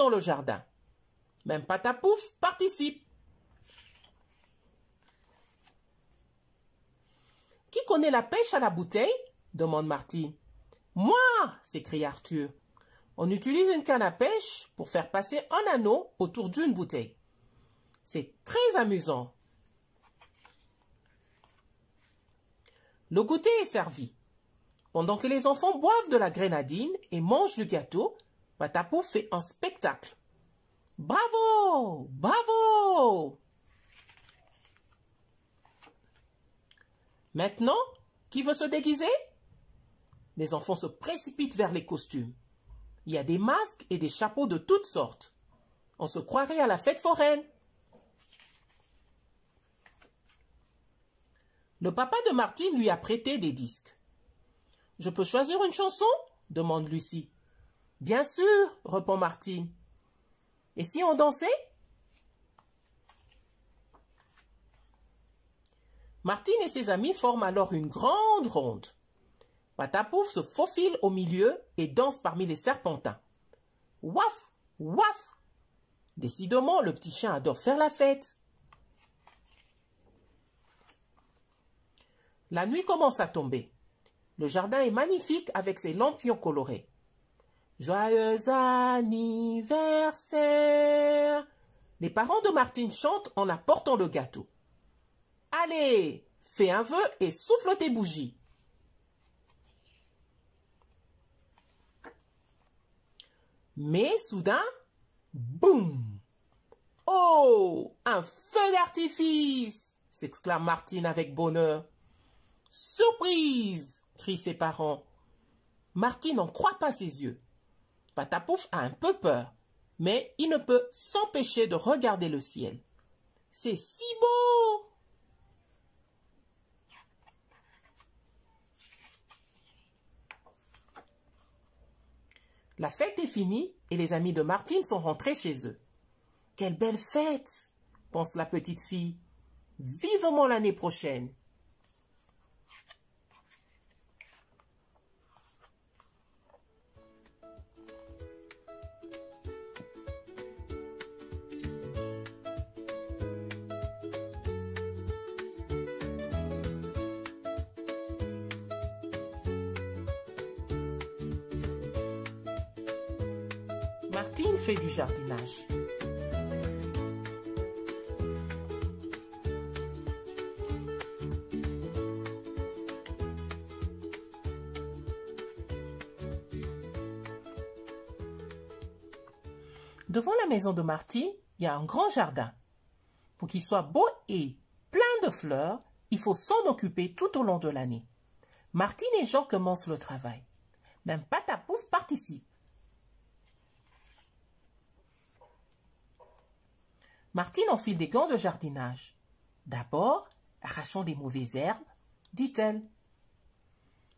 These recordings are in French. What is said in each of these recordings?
dans le jardin. Même Patapouf participe. Qui connaît la pêche à la bouteille? Demande Martine. Moi, s'écrie Arthur. On utilise une canne à pêche pour faire passer un anneau autour d'une bouteille. C'est très amusant. Le goûter est servi. Pendant que les enfants boivent de la grenadine et mangent du gâteau, Patapouf fait un spectacle. Bravo! Bravo! Maintenant, qui veut se déguiser? Les enfants se précipitent vers les costumes. Il y a des masques et des chapeaux de toutes sortes. On se croirait à la fête foraine. Le papa de Martine lui a prêté des disques. « Je peux choisir une chanson ?» demande Lucie. « Bien sûr !» répond Martine. « Et si on dansait ?» Martine et ses amis forment alors une grande ronde. Patapouf se faufile au milieu et danse parmi les serpentins. Waf! Waf! Décidément, le petit chien adore faire la fête. La nuit commence à tomber. Le jardin est magnifique avec ses lampions colorés. Joyeux anniversaire! Les parents de Martine chantent en apportant le gâteau. Allez, fais un vœu et souffle tes bougies. Mais soudain, boum! Oh, un feu d'artifice! S'exclame Martine avec bonheur. Surprise! Crient ses parents. Martine n'en croit pas ses yeux. Patapouf a un peu peur, mais il ne peut s'empêcher de regarder le ciel. C'est si beau! La fête est finie et les amis de Martine sont rentrés chez eux. Quelle belle fête, pense la petite fille. Vivement l'année prochaine. Martine fait du jardinage. Devant la maison de Martine, il y a un grand jardin. Pour qu'il soit beau et plein de fleurs, il faut s'en occuper tout au long de l'année. Martine et Jean commencent le travail. Même Patapouf participe. Martine enfile des gants de jardinage. D'abord, arrachons des mauvaises herbes, dit-elle.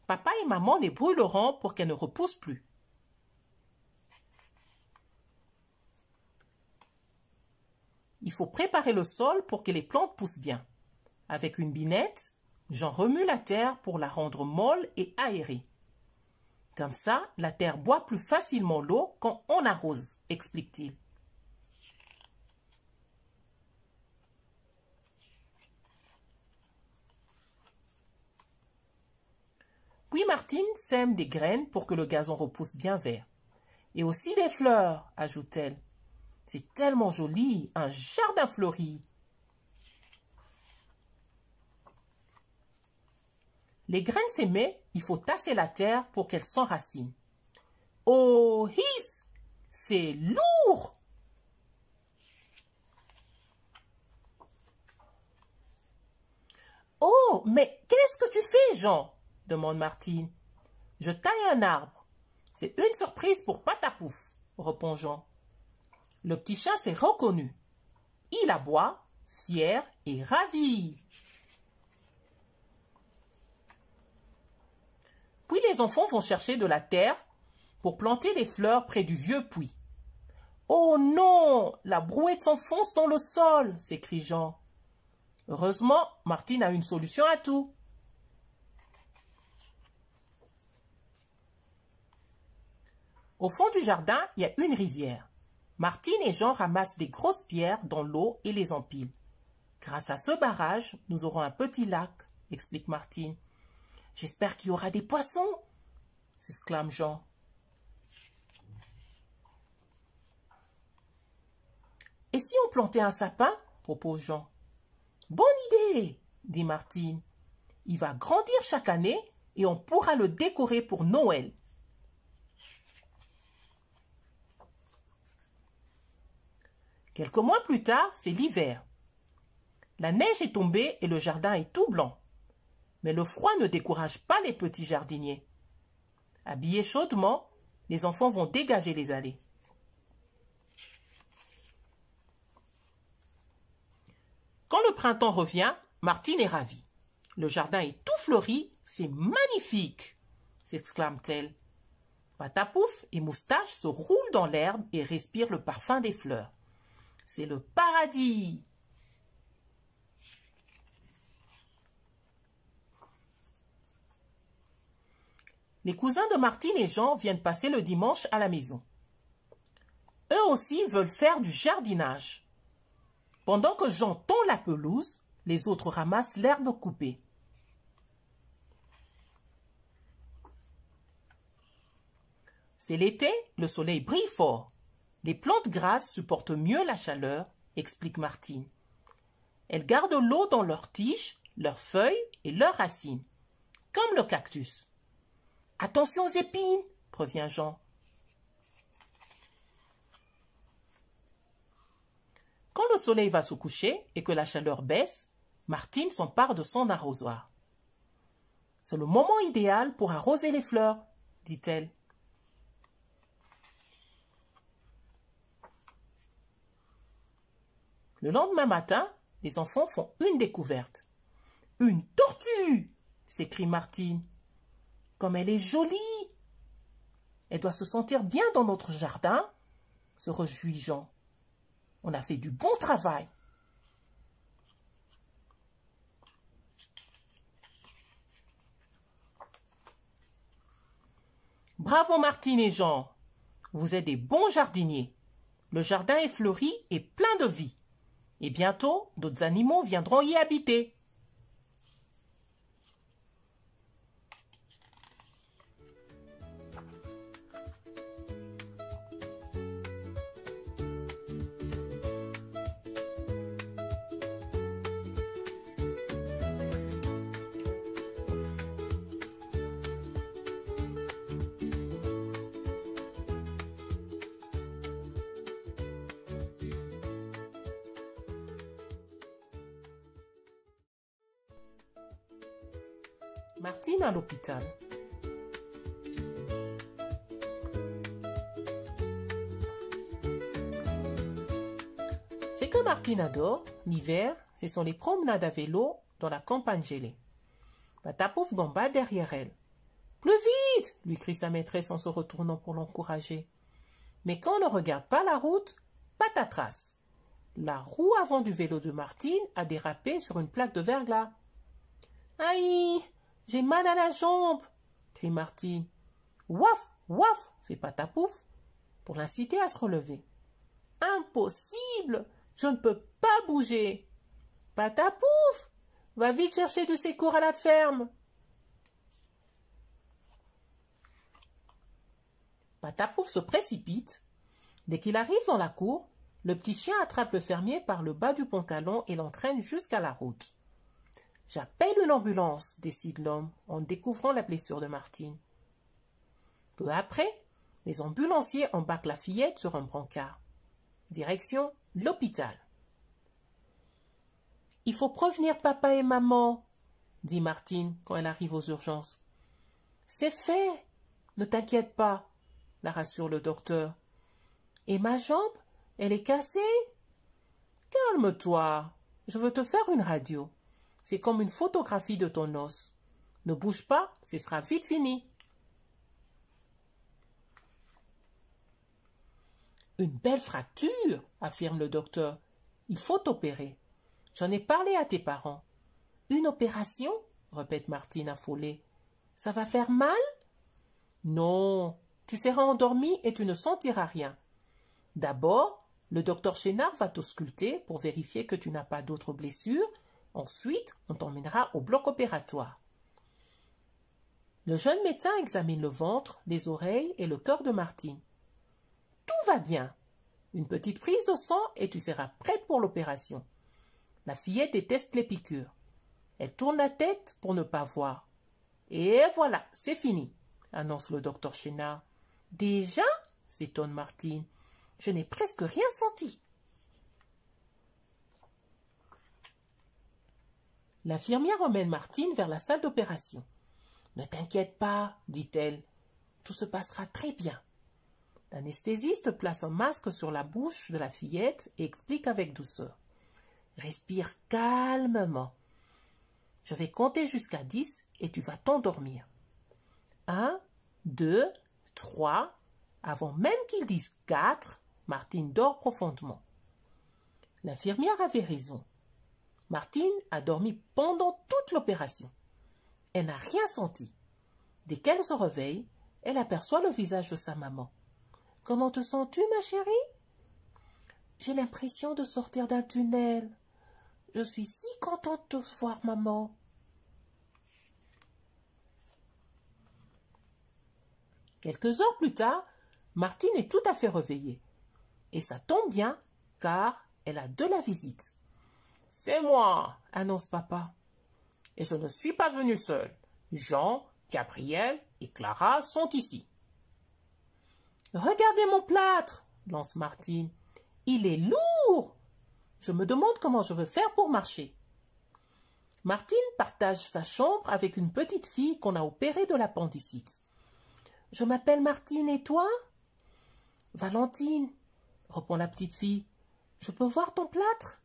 Papa et maman les brûleront pour qu'elles ne repoussent plus. Il faut préparer le sol pour que les plantes poussent bien. Avec une binette, j'en remue la terre pour la rendre molle et aérée. Comme ça, la terre boit plus facilement l'eau quand on arrose, explique-t-il. Puis Martine sème des graines pour que le gazon repousse bien vert. Et aussi des fleurs, ajoute-t-elle. C'est tellement joli, un jardin fleuri. Les graines sémées, il faut tasser la terre pour qu'elles s'enracinent. Oh, hiss! C'est lourd! Oh, mais qu'est-ce que tu fais, Jean? Demande Martine. Je taille un arbre. C'est une surprise pour Patapouf, répond Jean. Le petit chat s'est reconnu. Il aboie, fier et ravi. Puis les enfants vont chercher de la terre pour planter des fleurs près du vieux puits. Oh non, la brouette s'enfonce dans le sol, s'écrie Jean. Heureusement, Martine a une solution à tout. Au fond du jardin, il y a une rivière. Martine et Jean ramassent des grosses pierres dans l'eau et les empilent. Grâce à ce barrage, nous aurons un petit lac, explique Martine. J'espère qu'il y aura des poissons, s'exclame Jean. Et si on plantait un sapin, propose Jean. Bonne idée, dit Martine. Il va grandir chaque année et on pourra le décorer pour Noël. Quelques mois plus tard, c'est l'hiver. La neige est tombée et le jardin est tout blanc. Mais le froid ne décourage pas les petits jardiniers. Habillés chaudement, les enfants vont dégager les allées. Quand le printemps revient, Martine est ravie. Le jardin est tout fleuri, c'est magnifique, s'exclame-t-elle. Patapouf et Moustache se roulent dans l'herbe et respirent le parfum des fleurs. C'est le paradis. Les cousins de Martine et Jean viennent passer le dimanche à la maison. Eux aussi veulent faire du jardinage. Pendant que Jean tond la pelouse, les autres ramassent l'herbe coupée. C'est l'été, le soleil brille fort. Les plantes grasses supportent mieux la chaleur, explique Martine. Elles gardent l'eau dans leurs tiges, leurs feuilles et leurs racines, comme le cactus. Attention aux épines, prévient Jean. Quand le soleil va se coucher et que la chaleur baisse, Martine s'empare de son arrosoir. C'est le moment idéal pour arroser les fleurs, dit-elle. Le lendemain matin, les enfants font une découverte. « Une tortue !» s'écrie Martine. « Comme elle est jolie !»« Elle doit se sentir bien dans notre jardin !» se réjouit Jean. « On a fait du bon travail !» Bravo Martine et Jean, vous êtes des bons jardiniers. Le jardin est fleuri et plein de vie. Et bientôt, d'autres animaux viendront y habiter. Martine à l'hôpital. Ce que Martine adore, l'hiver, ce sont les promenades à vélo dans la campagne gelée. Patapouf gambade derrière elle. « Plus vite !» lui crie sa maîtresse en se retournant pour l'encourager. Mais quand on ne regarde pas la route, patatras. La roue avant du vélo de Martine a dérapé sur une plaque de verglas. « Aïe ! J'ai mal à la jambe !» crie Martine. « Ouaf, ouaf !» fait Patapouf pour l'inciter à se relever. « Impossible ! Je ne peux pas bouger !»« Patapouf, va vite chercher du secours à la ferme !» Patapouf se précipite. Dès qu'il arrive dans la cour, le petit chien attrape le fermier par le bas du pantalon et l'entraîne jusqu'à la route. « J'appelle une ambulance », décide l'homme en découvrant la blessure de Martine. Peu après, les ambulanciers embarquent la fillette sur un brancard. Direction l'hôpital. « Il faut prévenir papa et maman », dit Martine quand elle arrive aux urgences. « C'est fait, ne t'inquiète pas », la rassure le docteur. « Et ma jambe, elle est cassée ?»« Calme-toi, je veux te faire une radio. C'est comme une photographie de ton os. Ne bouge pas, ce sera vite fini. » Une belle fracture, affirme le docteur. Il faut opérer. J'en ai parlé à tes parents. Une opération, répète Martine affolée. Ça va faire mal? Non, tu seras endormie et tu ne sentiras rien. D'abord, le docteur Chénard va t'ausculter pour vérifier que tu n'as pas d'autres blessures. Ensuite, on t'emmènera au bloc opératoire. Le jeune médecin examine le ventre, les oreilles et le cœur de Martine. Tout va bien. Une petite prise de sang et tu seras prête pour l'opération. La fillette déteste les piqûres. Elle tourne la tête pour ne pas voir. Et voilà, c'est fini, annonce le docteur Chénard. Déjà, s'étonne Martine. Je n'ai presque rien senti. L'infirmière emmène Martine vers la salle d'opération. Ne t'inquiète pas, dit-elle. Tout se passera très bien. L'anesthésiste place un masque sur la bouche de la fillette et explique avec douceur. Respire calmement. Je vais compter jusqu'à 10 et tu vas t'endormir. 1, 2, 3. Avant même qu'ils disent 4, Martine dort profondément. L'infirmière avait raison. Martine a dormi pendant toute l'opération. Elle n'a rien senti. Dès qu'elle se réveille, elle aperçoit le visage de sa maman. « Comment te sens-tu, ma chérie ?»« J'ai l'impression de sortir d'un tunnel. Je suis si contente de te voir, maman. » Quelques heures plus tard, Martine est tout à fait réveillée. Et ça tombe bien, car elle a de la visite. « C'est moi, » annonce papa. « Et je ne suis pas venue seule. Jean, Gabriel et Clara sont ici. »« Regardez mon plâtre, » lance Martine. « Il est lourd. Je me demande comment je veux faire pour marcher. » Martine partage sa chambre avec une petite fille qu'on a opérée de l'appendicite. « Je m'appelle Martine et toi ?»« Valentine, » répond la petite fille. « Je peux voir ton plâtre ?»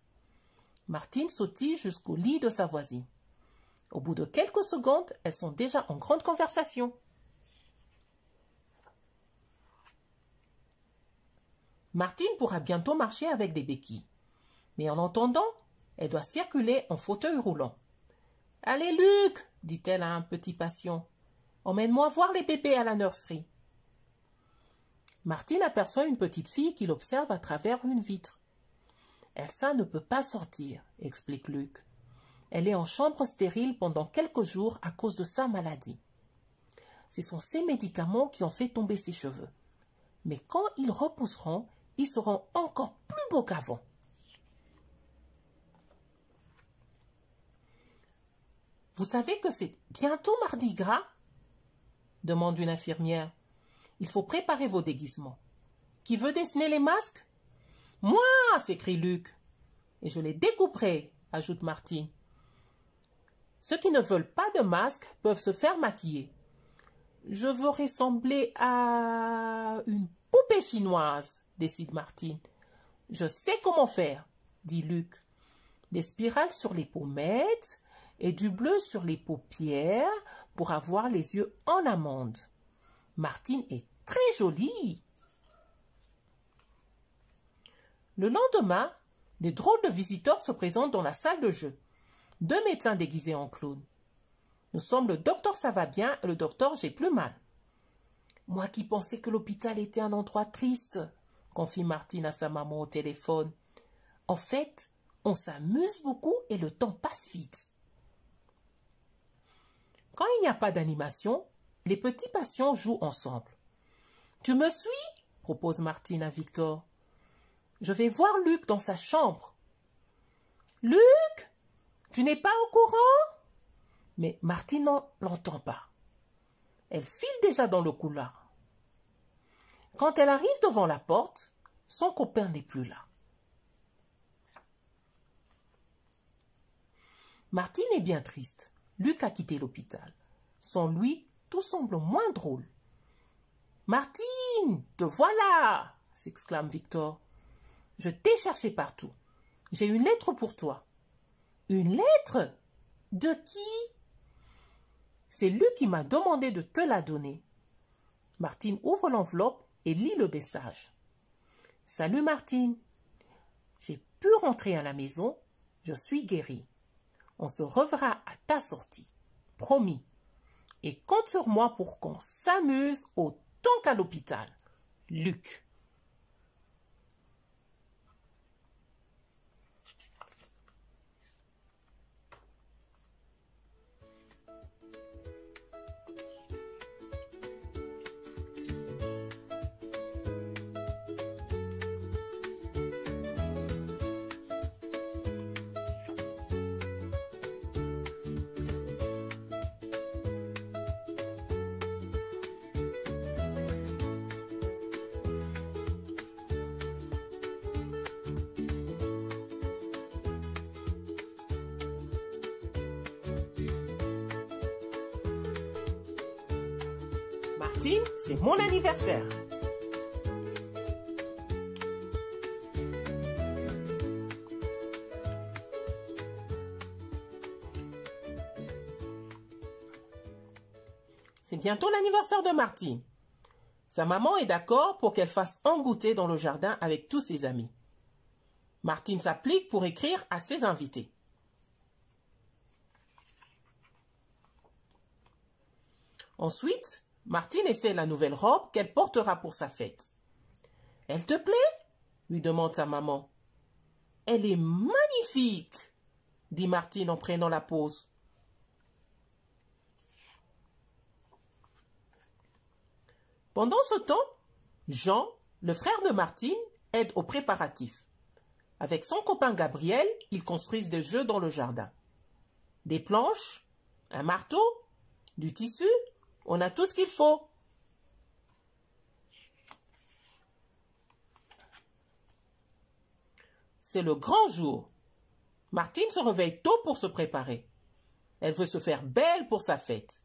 Martine sautille jusqu'au lit de sa voisine. Au bout de quelques secondes, elles sont déjà en grande conversation. Martine pourra bientôt marcher avec des béquilles. Mais en attendant, elle doit circuler en fauteuil roulant. « Allez, Luc !» dit-elle à un petit patient. « Emmène-moi voir les bébés à la nurserie. » Martine aperçoit une petite fille qui l'observe à travers une vitre. « Elsa ne peut pas sortir, » explique Luc. « Elle est en chambre stérile pendant quelques jours à cause de sa maladie. Ce sont ces médicaments qui ont fait tomber ses cheveux. Mais quand ils repousseront, ils seront encore plus beaux qu'avant. » « Vous savez que c'est bientôt Mardi Gras ?» demande une infirmière. « Il faut préparer vos déguisements. Qui veut dessiner les masques ?»« Moi !» s'écrie Luc. « Et je les découperai » ajoute Martine. « Ceux qui ne veulent pas de masque peuvent se faire maquiller. »« Je veux ressembler à une poupée chinoise » décide Martine. « Je sais comment faire » dit Luc. « Des spirales sur les pommettes et du bleu sur les paupières pour avoir les yeux en amande. Martine est très jolie. » Le lendemain, des drôles de visiteurs se présentent dans la salle de jeu. 2 médecins déguisés en clowns. Nous sommes le docteur Ça va bien et le docteur J'ai plus mal. Moi qui pensais que l'hôpital était un endroit triste, confie Martine à sa maman au téléphone. En fait, on s'amuse beaucoup et le temps passe vite. Quand il n'y a pas d'animation, les petits patients jouent ensemble. « Tu me suis ?» propose Martine à Victor. « Je vais voir Luc dans sa chambre. »« Luc, tu n'es pas au courant ?» Mais Martine ne l'entend pas. Elle file déjà dans le couloir. Quand elle arrive devant la porte, son copain n'est plus là. Martine est bien triste. Luc a quitté l'hôpital. Sans lui, tout semble moins drôle. « Martine, te voilà !» s'exclame Victor. « Je t'ai cherché partout. J'ai une lettre pour toi. »« Une lettre ? De qui ? » ?»« C'est Luc qui m'a demandé de te la donner. » Martine ouvre l'enveloppe et lit le message. « Salut Martine. J'ai pu rentrer à la maison. Je suis guérie. On se reverra à ta sortie. Promis. Et compte sur moi pour qu'on s'amuse autant qu'à l'hôpital. Luc. Martine, c'est mon anniversaire. C'est bientôt l'anniversaire de Martine. Sa maman est d'accord pour qu'elle fasse un goûter dans le jardin avec tous ses amis. Martine s'applique pour écrire à ses invités. Ensuite, Martine essaie la nouvelle robe qu'elle portera pour sa fête. « Elle te plaît ?» lui demande sa maman. « Elle est magnifique !» dit Martine en prenant la pose. Pendant ce temps, Jean, le frère de Martine, aide aux préparatifs. Avec son copain Gabriel, ils construisent des jeux dans le jardin. Des planches, un marteau, du tissu, on a tout ce qu'il faut. C'est le grand jour. Martine se réveille tôt pour se préparer. Elle veut se faire belle pour sa fête.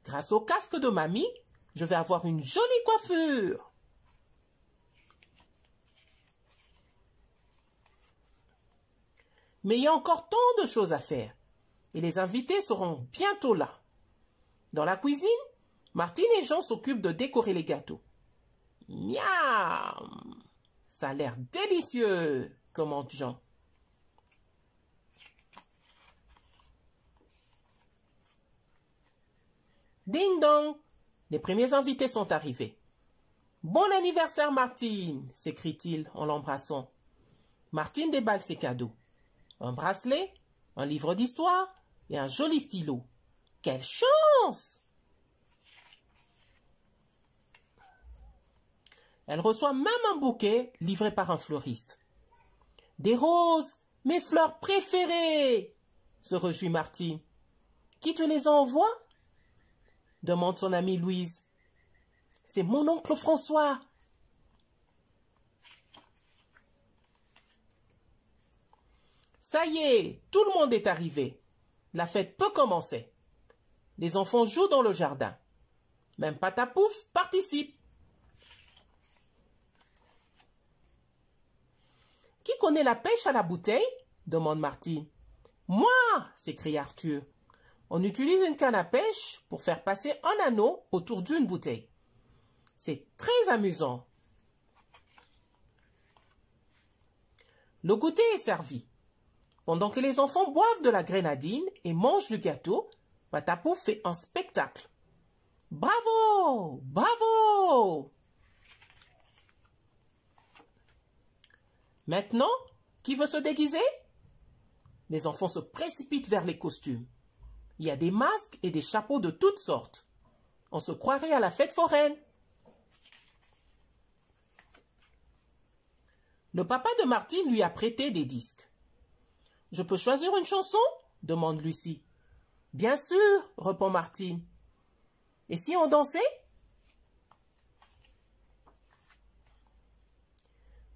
Grâce au casque de mamie, je vais avoir une jolie coiffure. Mais il y a encore tant de choses à faire. Et les invités seront bientôt là. Dans la cuisine, Martine et Jean s'occupent de décorer les gâteaux. Miam! Ça a l'air délicieux, commente Jean. Ding dong! Les premiers invités sont arrivés. « Bon anniversaire, Martine !» s'écrie-t-il en l'embrassant. Martine déballe ses cadeaux. Un bracelet, un livre d'histoire et un joli stylo. Quelle chance! Elle reçoit même un bouquet livré par un fleuriste. « Des roses, mes fleurs préférées !» se réjouit Martine. « Qui te les envoie ?» demande son amie Louise. « C'est mon oncle François. » Ça y est, tout le monde est arrivé. La fête peut commencer. Les enfants jouent dans le jardin. Même Patapouf participe. « Qui connaît la pêche à la bouteille ?» demande Martine. « Moi !» s'écrie Arthur. On utilise une canne à pêche pour faire passer un anneau autour d'une bouteille. C'est très amusant. Le goûter est servi. Pendant que les enfants boivent de la grenadine et mangent du gâteau, Patapouf fait un spectacle. Bravo! Bravo! Maintenant, qui veut se déguiser? Les enfants se précipitent vers les costumes. Il y a des masques et des chapeaux de toutes sortes. On se croirait à la fête foraine. Le papa de Martine lui a prêté des disques. « Je peux choisir une chanson ?» demande Lucie. « Bien sûr !» répond Martine. « Et si on dansait ?»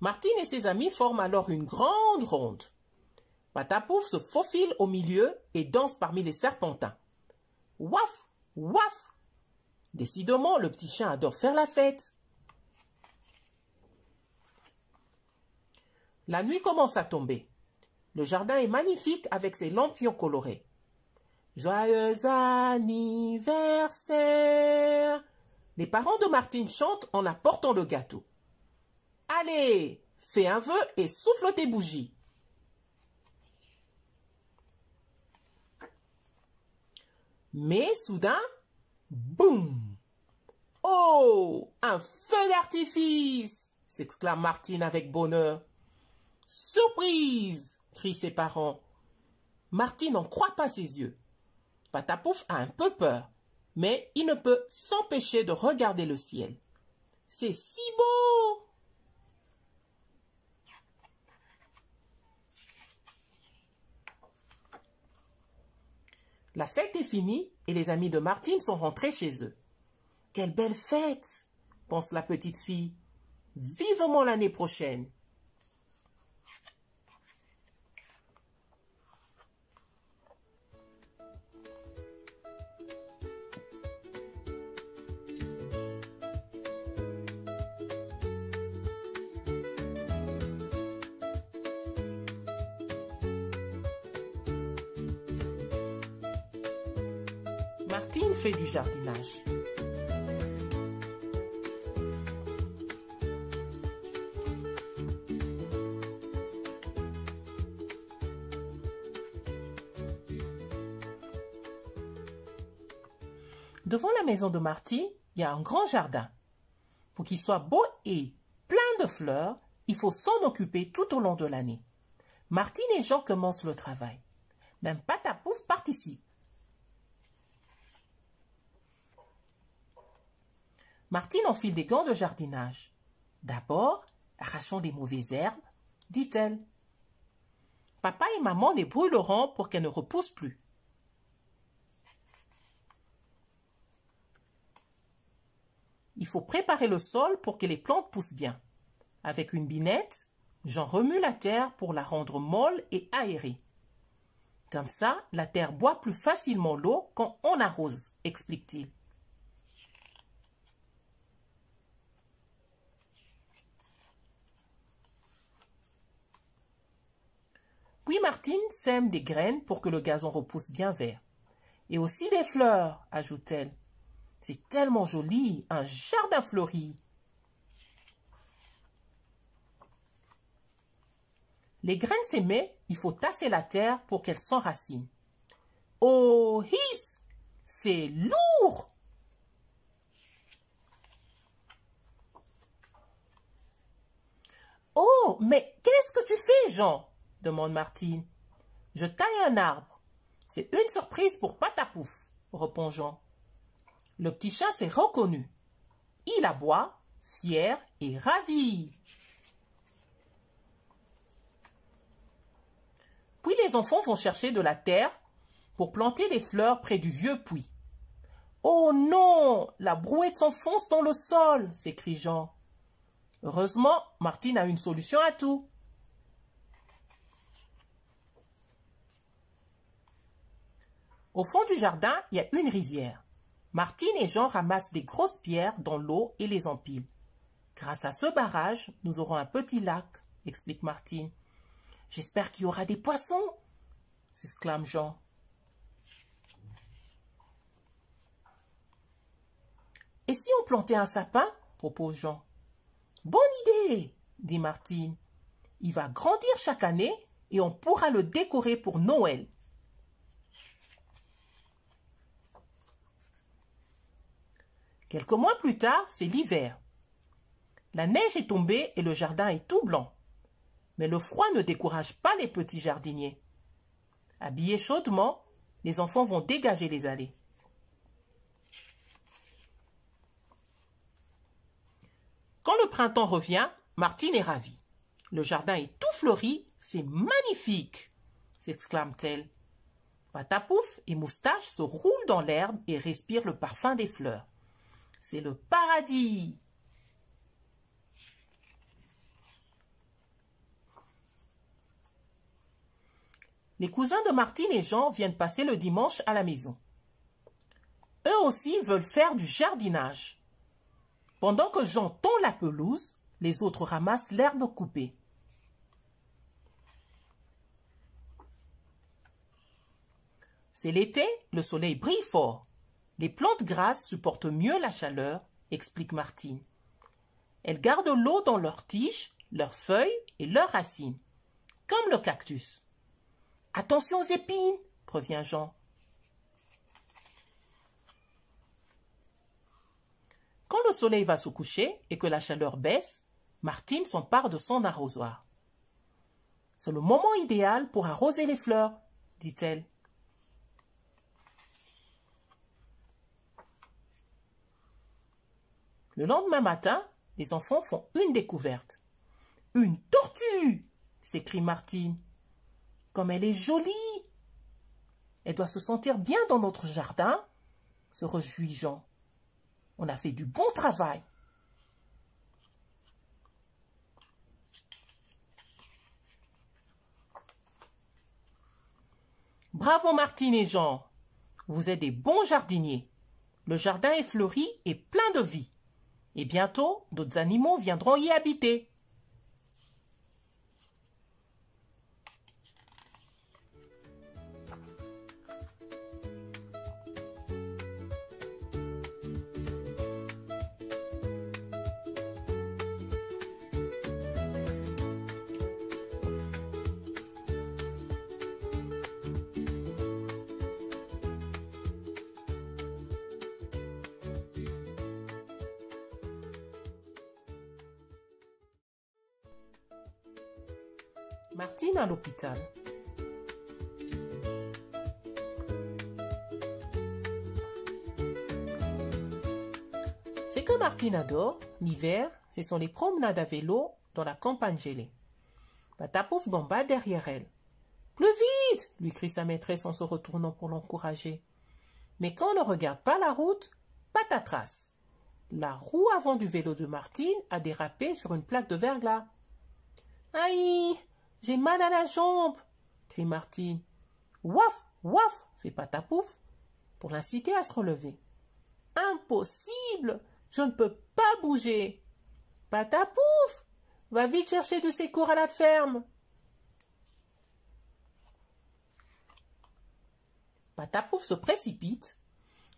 Martine et ses amis forment alors une grande ronde. Patapouf se faufile au milieu et danse parmi les serpentins. Waf, waf! Décidément, le petit chien adore faire la fête. La nuit commence à tomber. Le jardin est magnifique avec ses lampions colorés. Joyeux anniversaire! Les parents de Martine chantent en apportant le gâteau. Allez, fais un vœu et souffle tes bougies. Mais soudain, boum! Oh, un feu d'artifice! S'exclame Martine avec bonheur. Surprise! Crient ses parents. Martine n'en croit pas ses yeux. Patapouf a un peu peur, mais il ne peut s'empêcher de regarder le ciel. C'est si beau! La fête est finie et les amis de Martine sont rentrés chez eux. Quelle belle fête, pense la petite fille. Vivement l'année prochaine. Martine fait du jardinage. Devant la maison de Martine, il y a un grand jardin. Pour qu'il soit beau et plein de fleurs, il faut s'en occuper tout au long de l'année. Martine et Jean commencent le travail. Même Patapouf participe. Martine enfile des gants de jardinage. D'abord, arrachons les mauvaises herbes, dit-elle. Papa et maman les brûleront pour qu'elles ne repoussent plus. Il faut préparer le sol pour que les plantes poussent bien. Avec une binette, j'en remue la terre pour la rendre molle et aérée. Comme ça, la terre boit plus facilement l'eau quand on arrose, explique-t-il. Puis Martine sème des graines pour que le gazon repousse bien vert. Et aussi des fleurs, ajoute-t-elle. C'est tellement joli, un jardin fleuri. Les graines sémées, il faut tasser la terre pour qu'elles s'enracinent. Oh, hiss, c'est lourd! Oh, mais qu'est-ce que tu fais, Jean? Demande Martine. Je taille un arbre. C'est une surprise pour Patapouf, répond Jean. Le petit chat s'est reconnu. Il aboie, fier et ravi. Puis les enfants vont chercher de la terre pour planter des fleurs près du vieux puits. Oh non, la brouette s'enfonce dans le sol, s'écrie Jean. Heureusement, Martine a une solution à tout. Au fond du jardin, il y a une rivière. Martine et Jean ramassent des grosses pierres dans l'eau et les empilent. Grâce à ce barrage, nous aurons un petit lac, explique Martine. J'espère qu'il y aura des poissons, s'exclame Jean. Et si on plantait un sapin, propose Jean. Bonne idée, dit Martine. Il va grandir chaque année et on pourra le décorer pour Noël. Quelques mois plus tard, c'est l'hiver. La neige est tombée et le jardin est tout blanc. Mais le froid ne décourage pas les petits jardiniers. Habillés chaudement, les enfants vont dégager les allées. Quand le printemps revient, Martine est ravie. Le jardin est tout fleuri, c'est magnifique, s'exclame-t-elle. Patapouf et Moustache se roulent dans l'herbe et respirent le parfum des fleurs. C'est le paradis. Les cousins de Martine et Jean viennent passer le dimanche à la maison. Eux aussi veulent faire du jardinage. Pendant que Jean tond la pelouse, les autres ramassent l'herbe coupée. C'est l'été, le soleil brille fort. Les plantes grasses supportent mieux la chaleur, explique Martine. Elles gardent l'eau dans leurs tiges, leurs feuilles et leurs racines, comme le cactus. Attention aux épines, prévient Jean. Quand le soleil va se coucher et que la chaleur baisse, Martine s'empare de son arrosoir. C'est le moment idéal pour arroser les fleurs, dit-elle. Le lendemain matin, les enfants font une découverte. « Une tortue !» s'écrie Martine. « Comme elle est jolie !»« Elle doit se sentir bien dans notre jardin !» se réjouit Jean. « On a fait du bon travail !» Bravo Martine et Jean, vous êtes des bons jardiniers. Le jardin est fleuri et plein de vie. Et bientôt, d'autres animaux viendront y habiter. Martine à l'hôpital. Ce que Martine adore, l'hiver, ce sont les promenades à vélo dans la campagne gelée. Patapouf gambade derrière elle. « Plus vite !» lui crie sa maîtresse en se retournant pour l'encourager. Mais quand on ne regarde pas la route, patatras. La roue avant du vélo de Martine a dérapé sur une plaque de verglas. « Aïe, j'ai mal à la jambe !» crie Martine. « Waf, waf !» fait Patapouf pour l'inciter à se relever. « Impossible, je ne peux pas bouger. Patapouf, va vite chercher du secours à la ferme. » Patapouf se précipite.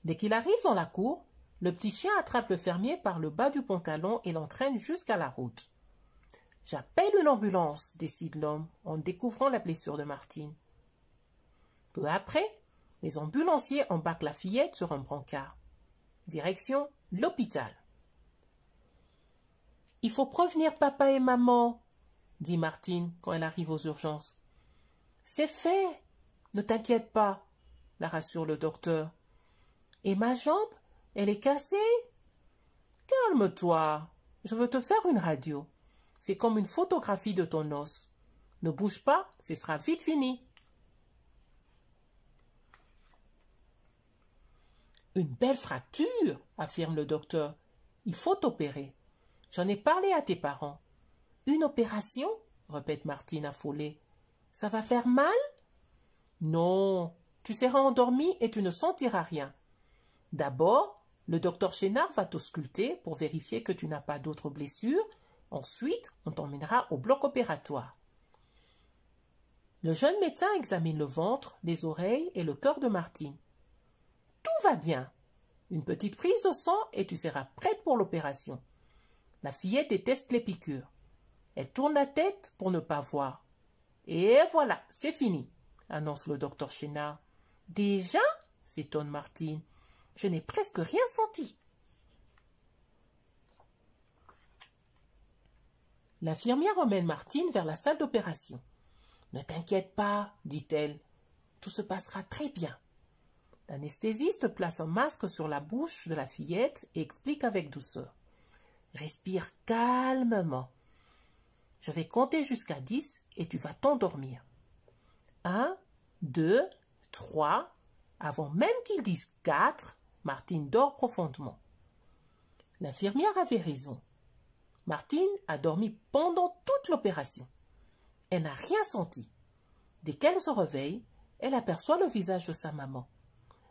Dès qu'il arrive dans la cour, le petit chien attrape le fermier par le bas du pantalon et l'entraîne jusqu'à la route. « J'appelle une ambulance, » décide l'homme en découvrant la blessure de Martine. Peu après, les ambulanciers embarquent la fillette sur un brancard. Direction l'hôpital. « Il faut prévenir papa et maman, » dit Martine quand elle arrive aux urgences. « C'est fait, ne t'inquiète pas, » la rassure le docteur. « Et ma jambe, elle est cassée ?»« Calme-toi, je veux te faire une radio. C'est comme une photographie de ton os. Ne bouge pas, ce sera vite fini. » Une belle fracture, affirme le docteur. Il faut opérer. J'en ai parlé à tes parents. Une opération, répète Martine affolée. Ça va faire mal? Non, tu seras endormie et tu ne sentiras rien. D'abord, le docteur Chénard va t'ausculter pour vérifier que tu n'as pas d'autres blessures. Ensuite, on t'emmènera au bloc opératoire. Le jeune médecin examine le ventre, les oreilles et le cœur de Martine. Tout va bien. Une petite prise de sang et tu seras prête pour l'opération. La fillette déteste les piqûres. Elle tourne la tête pour ne pas voir. Et voilà, c'est fini, annonce le docteur Chénard. Déjà? S'étonne Martine. Je n'ai presque rien senti. L'infirmière emmène Martine vers la salle d'opération. Ne t'inquiète pas, dit-elle. Tout se passera très bien. L'anesthésiste place un masque sur la bouche de la fillette et explique avec douceur. Respire calmement. Je vais compter jusqu'à 10 et tu vas t'endormir. 1, 2, 3. Avant même qu'ils disent 4, Martine dort profondément. L'infirmière avait raison. Martine a dormi pendant toute l'opération. Elle n'a rien senti. Dès qu'elle se réveille, elle aperçoit le visage de sa maman.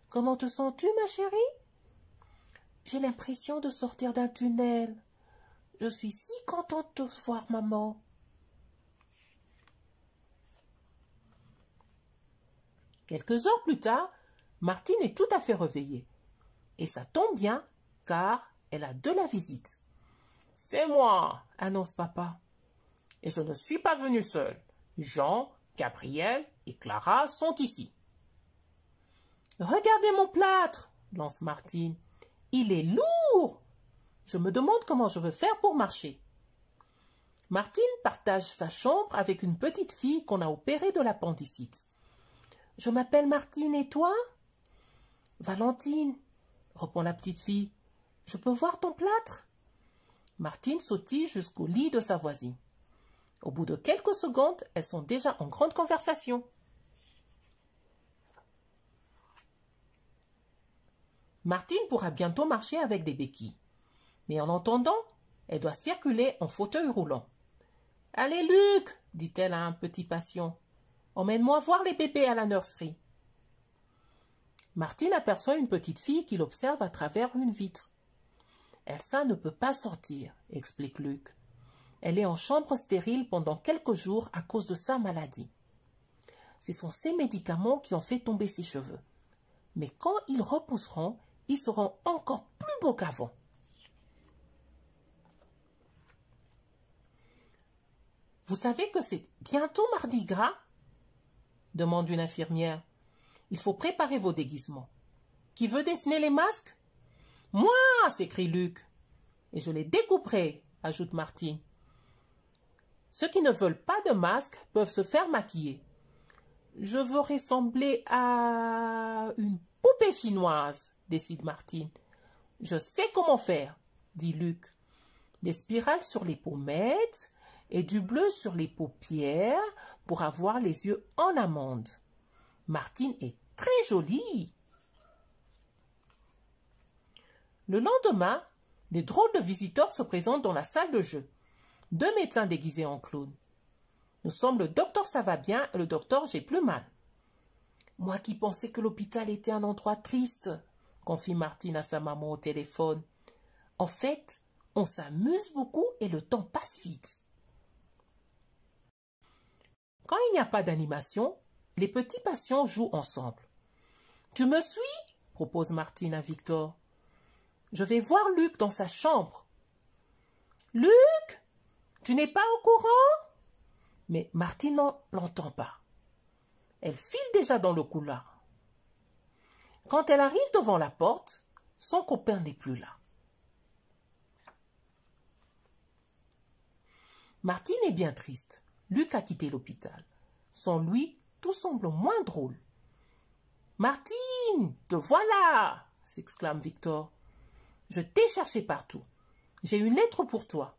« Comment te sens-tu, ma chérie ?»« J'ai l'impression de sortir d'un tunnel. Je suis si contente de te voir, maman. » Quelques heures plus tard, Martine est tout à fait réveillée. Et ça tombe bien, car elle a de la visite. « C'est moi, » annonce papa. « Et je ne suis pas venue seule. Jean, Gabriel et Clara sont ici. »« Regardez mon plâtre, » lance Martine. « Il est lourd. Je me demande comment je veux faire pour marcher. » Martine partage sa chambre avec une petite fille qu'on a opérée de l'appendicite. « Je m'appelle Martine et toi ?»« Valentine, » répond la petite fille. « Je peux voir ton plâtre ?» Martine sautille jusqu'au lit de sa voisine. Au bout de quelques secondes, elles sont déjà en grande conversation. Martine pourra bientôt marcher avec des béquilles. Mais en attendant, elle doit circuler en fauteuil roulant. « Allez, Luc, dit-elle à un petit patient. Emmène-moi voir les bébés à la nurserie. » Martine aperçoit une petite fille qui l'observe à travers une vitre. « Elsa ne peut pas sortir, » explique Luc. « Elle est en chambre stérile pendant quelques jours à cause de sa maladie. Ce sont ces médicaments qui ont fait tomber ses cheveux. Mais quand ils repousseront, ils seront encore plus beaux qu'avant. » « Vous savez que c'est bientôt Mardi Gras ?» demande une infirmière. « Il faut préparer vos déguisements. Qui veut dessiner les masques ?»« Moi !» s'écrie Luc. « Et je les découperai » ajoute Martine. Ceux qui ne veulent pas de masque peuvent se faire maquiller. Je veux ressembler à une poupée chinoise, décide Martine. Je sais comment faire, dit Luc. Des spirales sur les pommettes et du bleu sur les paupières pour avoir les yeux en amande. Martine est très jolie. Le lendemain, des drôles de visiteurs se présentent dans la salle de jeu. 2 médecins déguisés en clowns. Nous sommes le docteur Ça va bien et le docteur J'ai plus mal. Moi qui pensais que l'hôpital était un endroit triste, confie Martine à sa maman au téléphone. En fait, on s'amuse beaucoup et le temps passe vite. Quand il n'y a pas d'animation, les petits patients jouent ensemble. Tu me suis? Propose Martine à Victor. Je vais voir Luc dans sa chambre. Luc? Tu n'es pas au courant? Mais Martine ne l'entend pas. Elle file déjà dans le couloir. Quand elle arrive devant la porte, son copain n'est plus là. Martine est bien triste. Luc a quitté l'hôpital. Sans lui, tout semble moins drôle. « Martine, te voilà !» s'exclame Victor. « Je t'ai cherché partout. J'ai une lettre pour toi. »«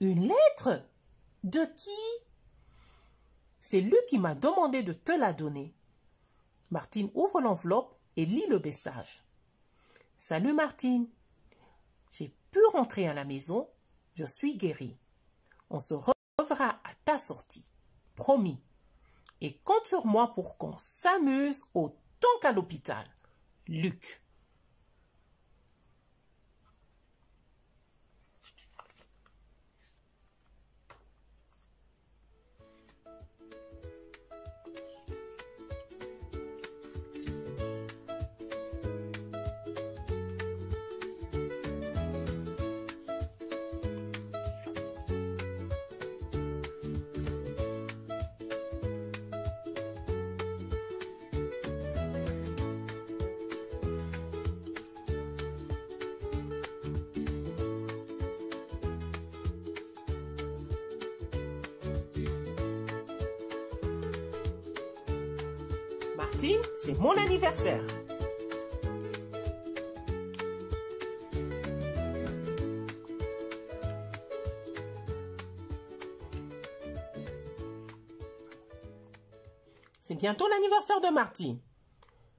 Une lettre? De qui ?»« C'est Luc qui m'a demandé de te la donner. » Martine ouvre l'enveloppe et lit le message. « Salut Martine. J'ai pu rentrer à la maison. Je suis guérie. On se reverra à ta sortie. Promis. Et compte sur moi pour qu'on s'amuse autant qu'à l'hôpital. Luc. Martine, c'est mon anniversaire. C'est bientôt l'anniversaire de Martine.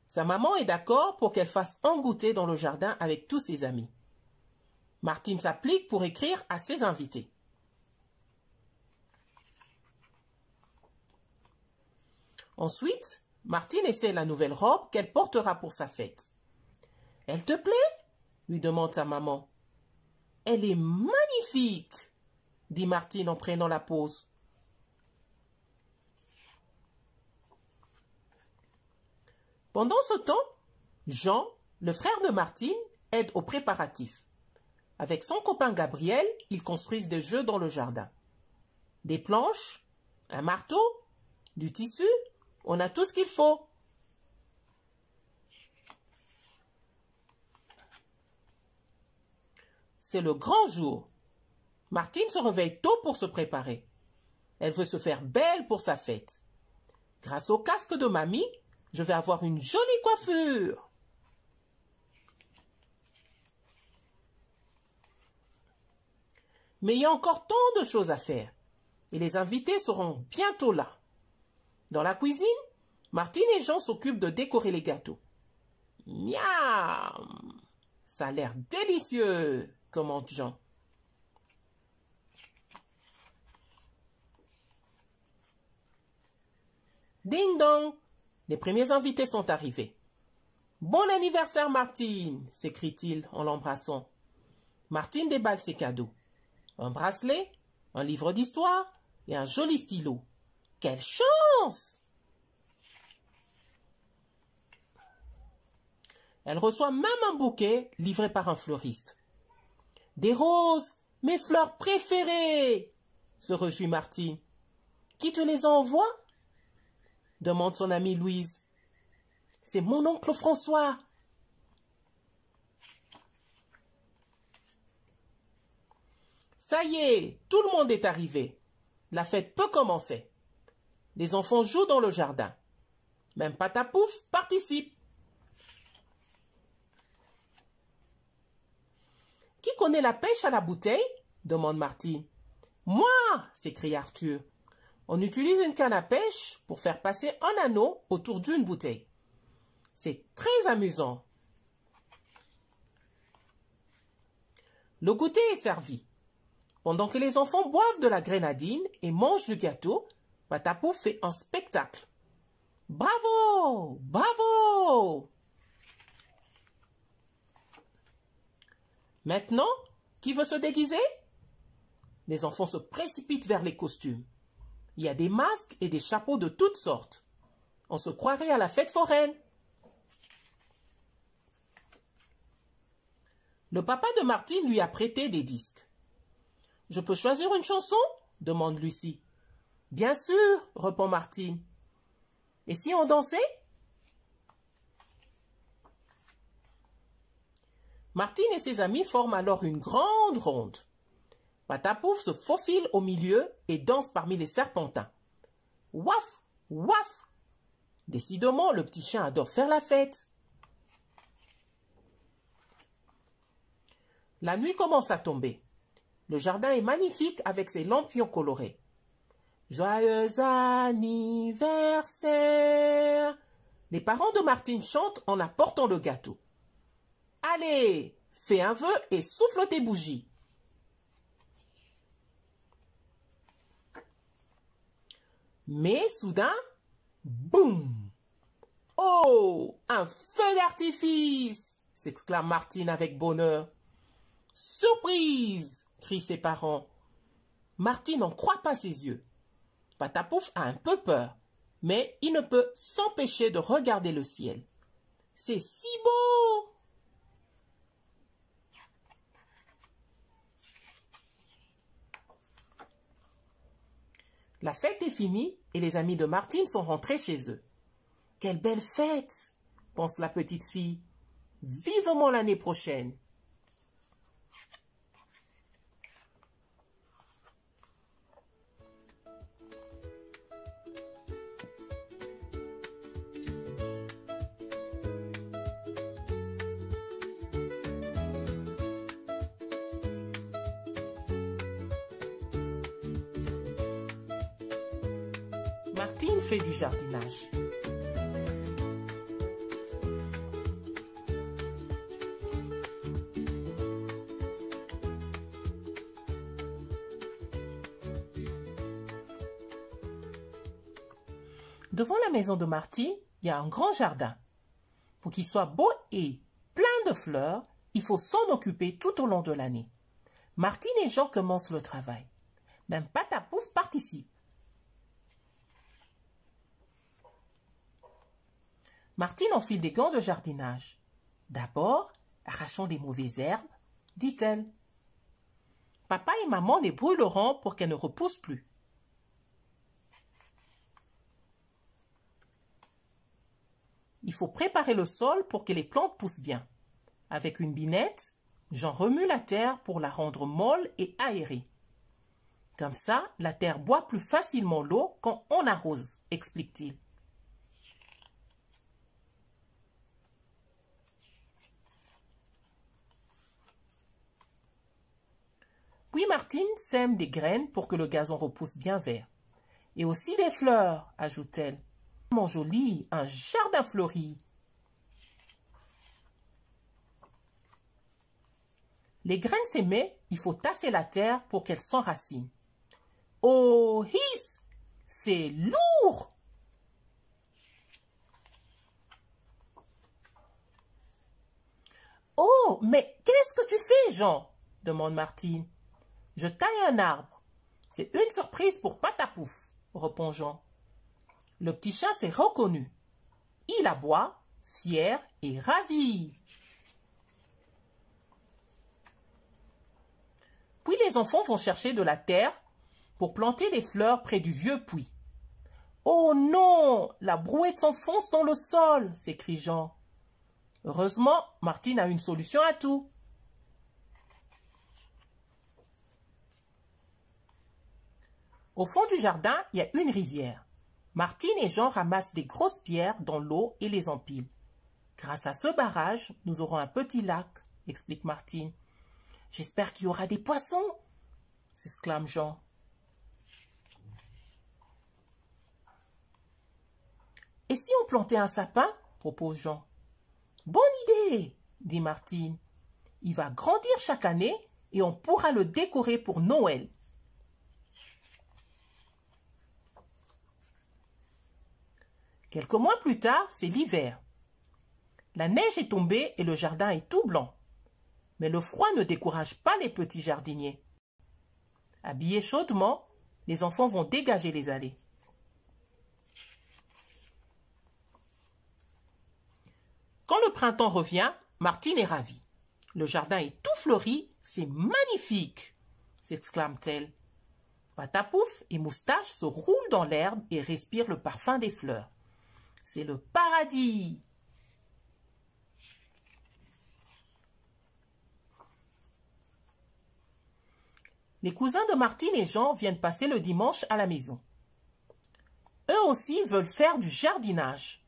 Sa maman est d'accord pour qu'elle fasse un goûter dans le jardin avec tous ses amis. Martine s'applique pour écrire à ses invités. Ensuite, Martine essaie la nouvelle robe qu'elle portera pour sa fête. « Elle te plaît ?» lui demande sa maman. « Elle est magnifique !» dit Martine en prenant la pose. Pendant ce temps, Jean, le frère de Martine, aide aux préparatifs. Avec son copain Gabriel, ils construisent des jeux dans le jardin. Des planches, un marteau, du tissu, on a tout ce qu'il faut. C'est le grand jour. Martine se réveille tôt pour se préparer. Elle veut se faire belle pour sa fête. Grâce au casque de mamie, je vais avoir une jolie coiffure. Mais il y a encore tant de choses à faire. Et les invités seront bientôt là. Dans la cuisine, Martine et Jean s'occupent de décorer les gâteaux. Miam! Ça a l'air délicieux, commente Jean. Ding dong! Les premiers invités sont arrivés. Bon anniversaire, Martine! S'écrie-t-il en l'embrassant. Martine déballe ses cadeaux. Un bracelet, un livre d'histoire et un joli stylo. Quelle chance! Elle reçoit même un bouquet livré par un fleuriste. Des roses, mes fleurs préférées! Se réjouit Martine. Qui te les envoie? Demande son amie Louise. C'est mon oncle François. Ça y est, tout le monde est arrivé. la fête peut commencer. Les enfants jouent dans le jardin. Même Patapouf participe. Qui connaît la pêche à la bouteille? Demande Martine. Moi, s'écrie Arthur. On utilise une canne à pêche pour faire passer un anneau autour d'une bouteille. C'est très amusant. Le goûter est servi. Pendant que les enfants boivent de la grenadine et mangent du gâteau, Patapouf fait un spectacle. Bravo! Bravo! Maintenant, qui veut se déguiser? Les enfants se précipitent vers les costumes. Il y a des masques et des chapeaux de toutes sortes. On se croirait à la fête foraine. Le papa de Martine lui a prêté des disques. « Je peux choisir une chanson ?» demande Lucie. « Bien sûr !» répond Martine. « Et si on dansait ?» Martine et ses amis forment alors une grande ronde. Patapouf se faufile au milieu et danse parmi les serpentins. Waf! Waf! Décidément, le petit chien adore faire la fête. La nuit commence à tomber. Le jardin est magnifique avec ses lampions colorés. Joyeux anniversaire! Les parents de Martine chantent en apportant le gâteau. Allez, fais un vœu et souffle tes bougies. Mais soudain, boum! Oh, un feu d'artifice! S'exclame Martine avec bonheur. Surprise! Crient ses parents. Martine n'en croit pas ses yeux. Patapouf a un peu peur, mais il ne peut s'empêcher de regarder le ciel. C'est si beau! La fête est finie et les amis de Martine sont rentrés chez eux. « Quelle belle fête !» pense la petite fille. « Vivement l'année prochaine !» Martine fait du jardinage. Devant la maison de Martine, il y a un grand jardin. Pour qu'il soit beau et plein de fleurs, il faut s'en occuper tout au long de l'année. Martine et Jean commencent le travail. Même Patapouf participe. Martine enfile des gants de jardinage. D'abord, arrachons des mauvaises herbes, dit-elle. Papa et maman les brûleront pour qu'elles ne repoussent plus. Il faut préparer le sol pour que les plantes poussent bien. Avec une binette, j'en remue la terre pour la rendre molle et aérée. Comme ça, la terre boit plus facilement l'eau quand on arrose, explique-t-il. Puis Martine sème des graines pour que le gazon repousse bien vert. Et aussi des fleurs, ajoute-t-elle. Mon joli, un jardin fleuri. Les graines sémées, il faut tasser la terre pour qu'elles s'enracinent. Oh, hiss! C'est lourd! Oh, mais qu'est-ce que tu fais, Jean? Demande Martine. Je taille un arbre. C'est une surprise pour Patapouf, répond Jean. Le petit chat s'est reconnu. Il aboie, fier et ravi. Puis les enfants vont chercher de la terre pour planter des fleurs près du vieux puits. « Oh non, la brouette s'enfonce dans le sol !» s'écrie Jean. Heureusement, Martine a une solution à tout. Au fond du jardin, il y a une rivière. Martine et Jean ramassent des grosses pierres dans l'eau et les empilent. Grâce à ce barrage, nous aurons un petit lac, explique Martine. J'espère qu'il y aura des poissons, s'exclame Jean. Et si on plantait un sapin, propose Jean. Bonne idée, dit Martine. Il va grandir chaque année et on pourra le décorer pour Noël. Quelques mois plus tard, c'est l'hiver. La neige est tombée et le jardin est tout blanc. Mais le froid ne décourage pas les petits jardiniers. Habillés chaudement, les enfants vont dégager les allées. Quand le printemps revient, Martine est ravie. Le jardin est tout fleuri, c'est magnifique, s'exclame-t-elle. Patapouf et Moustache se roulent dans l'herbe et respirent le parfum des fleurs. C'est le paradis. Les cousins de Martine et Jean viennent passer le dimanche à la maison. Eux aussi veulent faire du jardinage.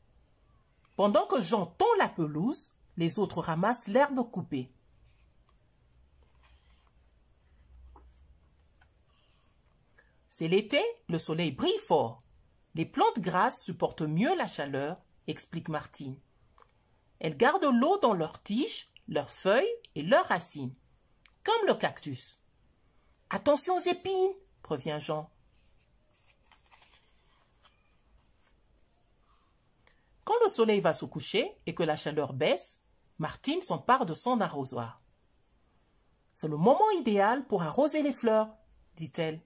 Pendant que Jean tond la pelouse, les autres ramassent l'herbe coupée. C'est l'été, le soleil brille fort. Les plantes grasses supportent mieux la chaleur, explique Martine. Elles gardent l'eau dans leurs tiges, leurs feuilles et leurs racines, comme le cactus. Attention aux épines, prévient Jean. Quand le soleil va se coucher et que la chaleur baisse, Martine s'empare de son arrosoir. C'est le moment idéal pour arroser les fleurs, dit-elle.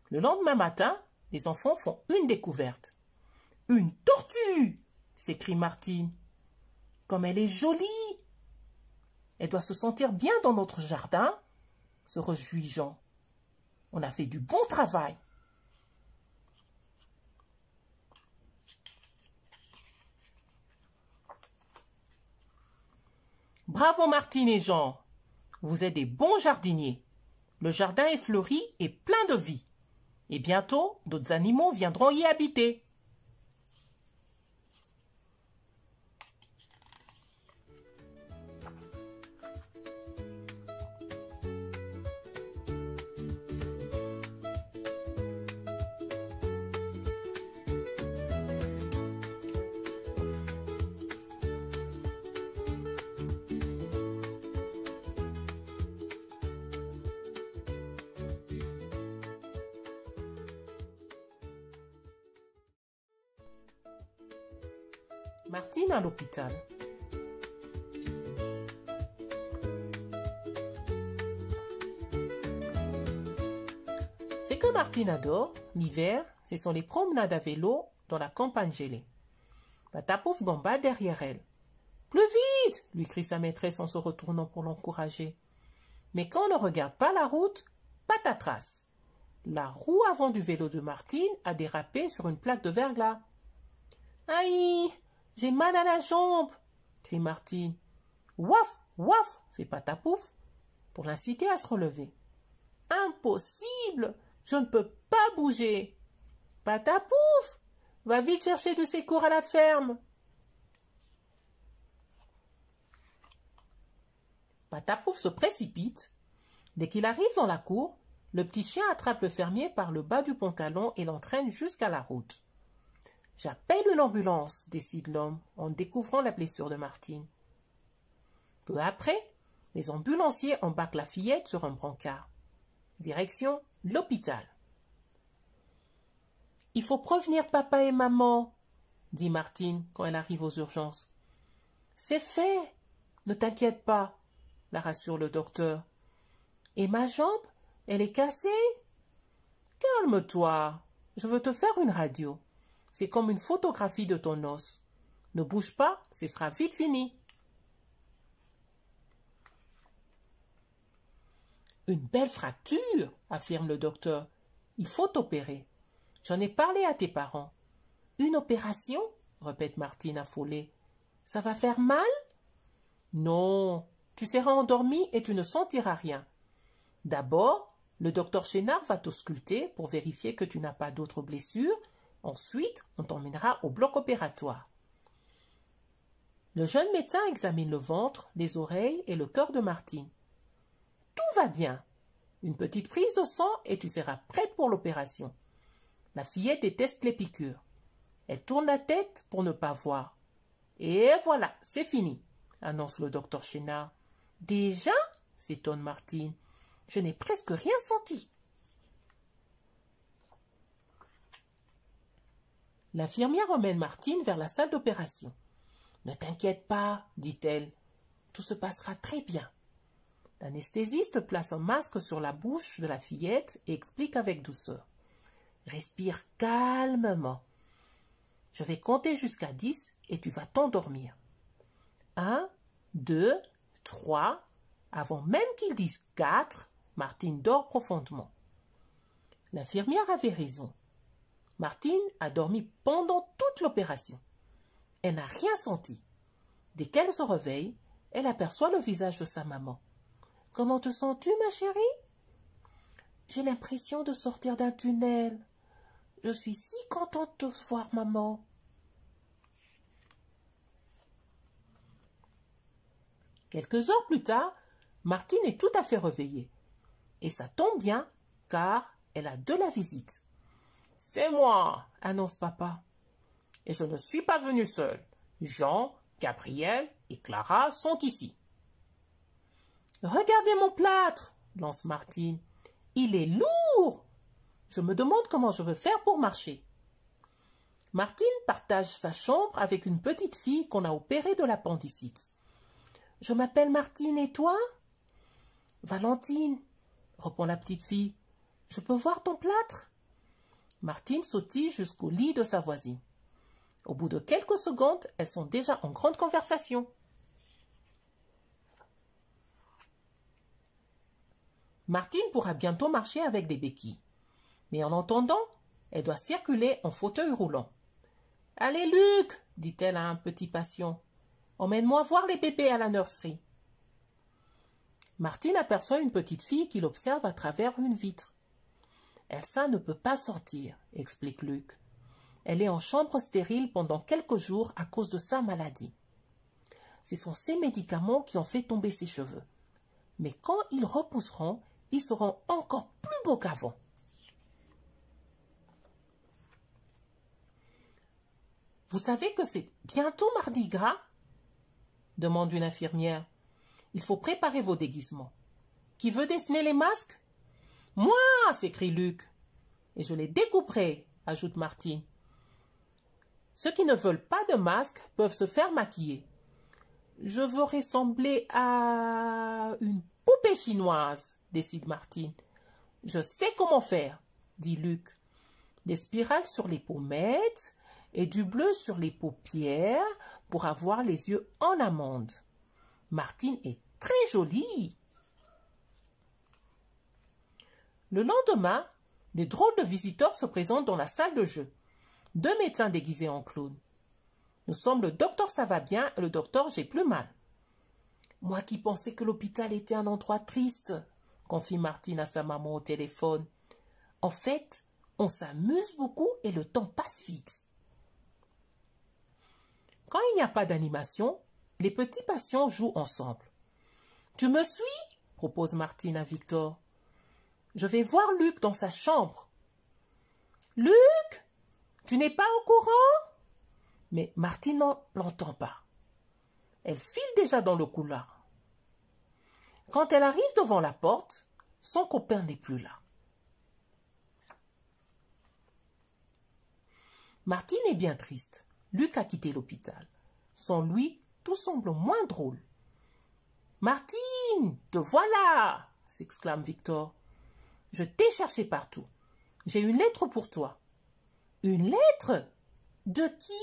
Le lendemain matin, les enfants font une découverte. « Une tortue !» s'écrie Martine. « Comme elle est jolie !»« Elle doit se sentir bien dans notre jardin !» se réjouit Jean. « On a fait du bon travail !» Bravo Martine et Jean, vous êtes des bons jardiniers. Le jardin est fleuri et plein de vie. Et bientôt, d'autres animaux viendront y habiter. Martine à l'hôpital. Ce que Martine adore, l'hiver, ce sont les promenades à vélo dans la campagne gelée. Patapouf gambade derrière elle. « Plus vite !» lui crie sa maîtresse en se retournant pour l'encourager. Mais quand on ne regarde pas la route, patatras. La roue avant du vélo de Martine a dérapé sur une plaque de verglas. « Aïe ! J'ai mal à la jambe !» crie Martine. « Ouaf, ouaf !» fait Patapouf pour l'inciter à se relever. « Impossible ! Je ne peux pas bouger !»« Patapouf, va vite chercher du secours à la ferme !» Patapouf se précipite. Dès qu'il arrive dans la cour, le petit chien attrape le fermier par le bas du pantalon et l'entraîne jusqu'à la route. « J'appelle une ambulance », décide l'homme en découvrant la blessure de Martine. Peu après, les ambulanciers embarquent la fillette sur un brancard. Direction l'hôpital. « Il faut prévenir papa et maman », dit Martine quand elle arrive aux urgences. « C'est fait, ne t'inquiète pas », la rassure le docteur. « Et ma jambe, elle est cassée ?»« Calme-toi, je veux te faire une radio. C'est comme une photographie de ton os. Ne bouge pas, ce sera vite fini. » « Une belle fracture, affirme le docteur. Il faut opérer. J'en ai parlé à tes parents. »« Une opération ?» répète Martine affolée. « Ça va faire mal ?»« Non, Tu seras endormi et tu ne sentiras rien. D'abord, le docteur Chénard va t'ausculter pour vérifier que tu n'as pas d'autres blessures. Ensuite, on t'emmènera au bloc opératoire. Le jeune médecin examine le ventre, les oreilles et le cœur de Martine. Tout va bien. Une petite prise de sang et tu seras prête pour l'opération. La fillette déteste les piqûres. Elle tourne la tête pour ne pas voir. Et voilà, c'est fini, annonce le docteur Chénard. Déjà, s'étonne Martine. Je n'ai presque rien senti. L'infirmière emmène Martine vers la salle d'opération. Ne t'inquiète pas, dit-elle. Tout se passera très bien. L'anesthésiste place un masque sur la bouche de la fillette et explique avec douceur. Respire calmement. Je vais compter jusqu'à 10 et tu vas t'endormir. 1, 2, 3. Avant même qu'ils disent 4, Martine dort profondément. L'infirmière avait raison. Martine a dormi pendant toute l'opération. Elle n'a rien senti. Dès qu'elle se réveille, elle aperçoit le visage de sa maman. « Comment te sens-tu, ma chérie ?»« J'ai l'impression de sortir d'un tunnel. Je suis si contente de te voir, maman. » Quelques heures plus tard, Martine est tout à fait réveillée. Et ça tombe bien, car elle a de la visite. « C'est moi, » annonce papa. « Et je ne suis pas venue seule. Jean, Gabriel et Clara sont ici. »« Regardez mon plâtre, » lance Martine. « Il est lourd. Je me demande comment je vais faire pour marcher. » Martine partage sa chambre avec une petite fille qu'on a opérée de l'appendicite. « Je m'appelle Martine et toi ?»« Valentine, » répond la petite fille. « Je peux voir ton plâtre ?» Martine sautille jusqu'au lit de sa voisine. Au bout de quelques secondes, elles sont déjà en grande conversation. Martine pourra bientôt marcher avec des béquilles. Mais en attendant, elle doit circuler en fauteuil roulant. « Allez, Luc, dit-elle à un petit patient. Emmène-moi voir les bébés à la nurserie. » Martine aperçoit une petite fille qui l'observe à travers une vitre. « Elsa ne peut pas sortir, » explique Luc. « Elle est en chambre stérile pendant quelques jours à cause de sa maladie. Ce sont ces médicaments qui ont fait tomber ses cheveux. Mais quand ils repousseront, ils seront encore plus beaux qu'avant. » « Vous savez que c'est bientôt Mardi Gras ?» demande une infirmière. « Il faut préparer vos déguisements. Qui veut dessiner les masques ?»« Moi !» s'écrie Luc. « Et je les découperai » ajoute Martine. « Ceux qui ne veulent pas de masque peuvent se faire maquiller. »« Je veux ressembler à une poupée chinoise » décide Martine. « Je sais comment faire » dit Luc. « Des spirales sur les pommettes et du bleu sur les paupières pour avoir les yeux en amande. Martine est très jolie. » Le lendemain, des drôles de visiteurs se présentent dans la salle de jeu. 2 médecins déguisés en clowns. Nous sommes le docteur Ça va bien et le docteur J'ai plus mal. Moi qui pensais que l'hôpital était un endroit triste, confie Martine à sa maman au téléphone. En fait, on s'amuse beaucoup et le temps passe vite. Quand il n'y a pas d'animation, les petits patients jouent ensemble. « Tu me suis ?» propose Martine à Victor. « Je vais voir Luc dans sa chambre. »« Luc, tu n'es pas au courant ?» Mais Martine ne l'entend pas. Elle file déjà dans le couloir. Quand elle arrive devant la porte, son copain n'est plus là. Martine est bien triste. Luc a quitté l'hôpital. Sans lui, tout semble moins drôle. « Martine, te voilà !» s'exclame Victor. « Je t'ai cherché partout. J'ai une lettre pour toi. »« Une lettre ? De qui ? » ?»«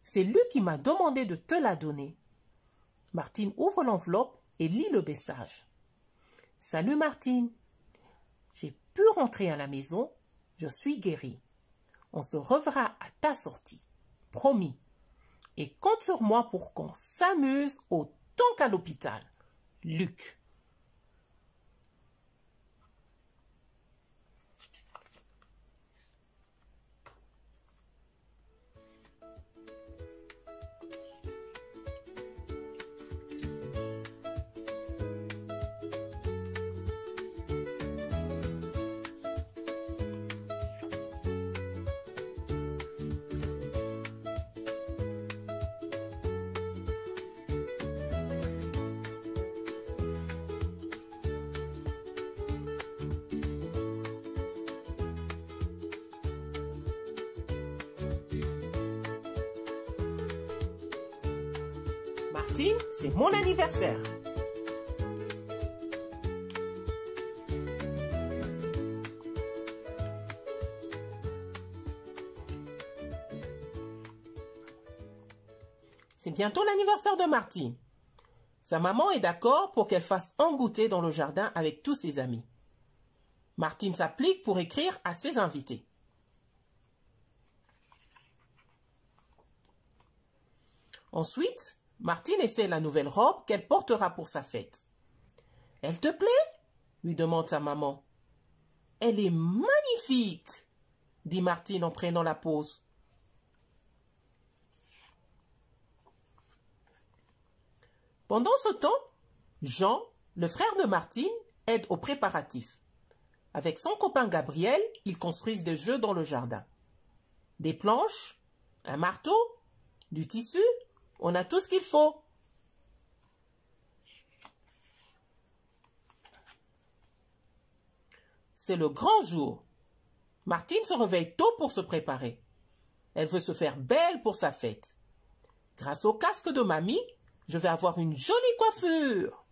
C'est Luc qui m'a demandé de te la donner. » Martine ouvre l'enveloppe et lit le message. « Salut Martine. J'ai pu rentrer à la maison. Je suis guérie. On se reverra à ta sortie. Promis. Et compte sur moi pour qu'on s'amuse au tant qu'à l'hôpital. Luc. Martine, c'est mon anniversaire. C'est bientôt l'anniversaire de Martine. Sa maman est d'accord pour qu'elle fasse un goûter dans le jardin avec tous ses amis. Martine s'applique pour écrire à ses invités. Ensuite, Martine essaie la nouvelle robe qu'elle portera pour sa fête. « Elle te plaît ?» lui demande sa maman. « Elle est magnifique !» dit Martine en prenant la pose. Pendant ce temps, Jean, le frère de Martine, aide aux préparatifs. Avec son copain Gabriel, ils construisent des jeux dans le jardin. Des planches, un marteau, du tissu, on a tout ce qu'il faut. C'est le grand jour. Martine se réveille tôt pour se préparer. Elle veut se faire belle pour sa fête. Grâce au casque de mamie, je vais avoir une jolie coiffure.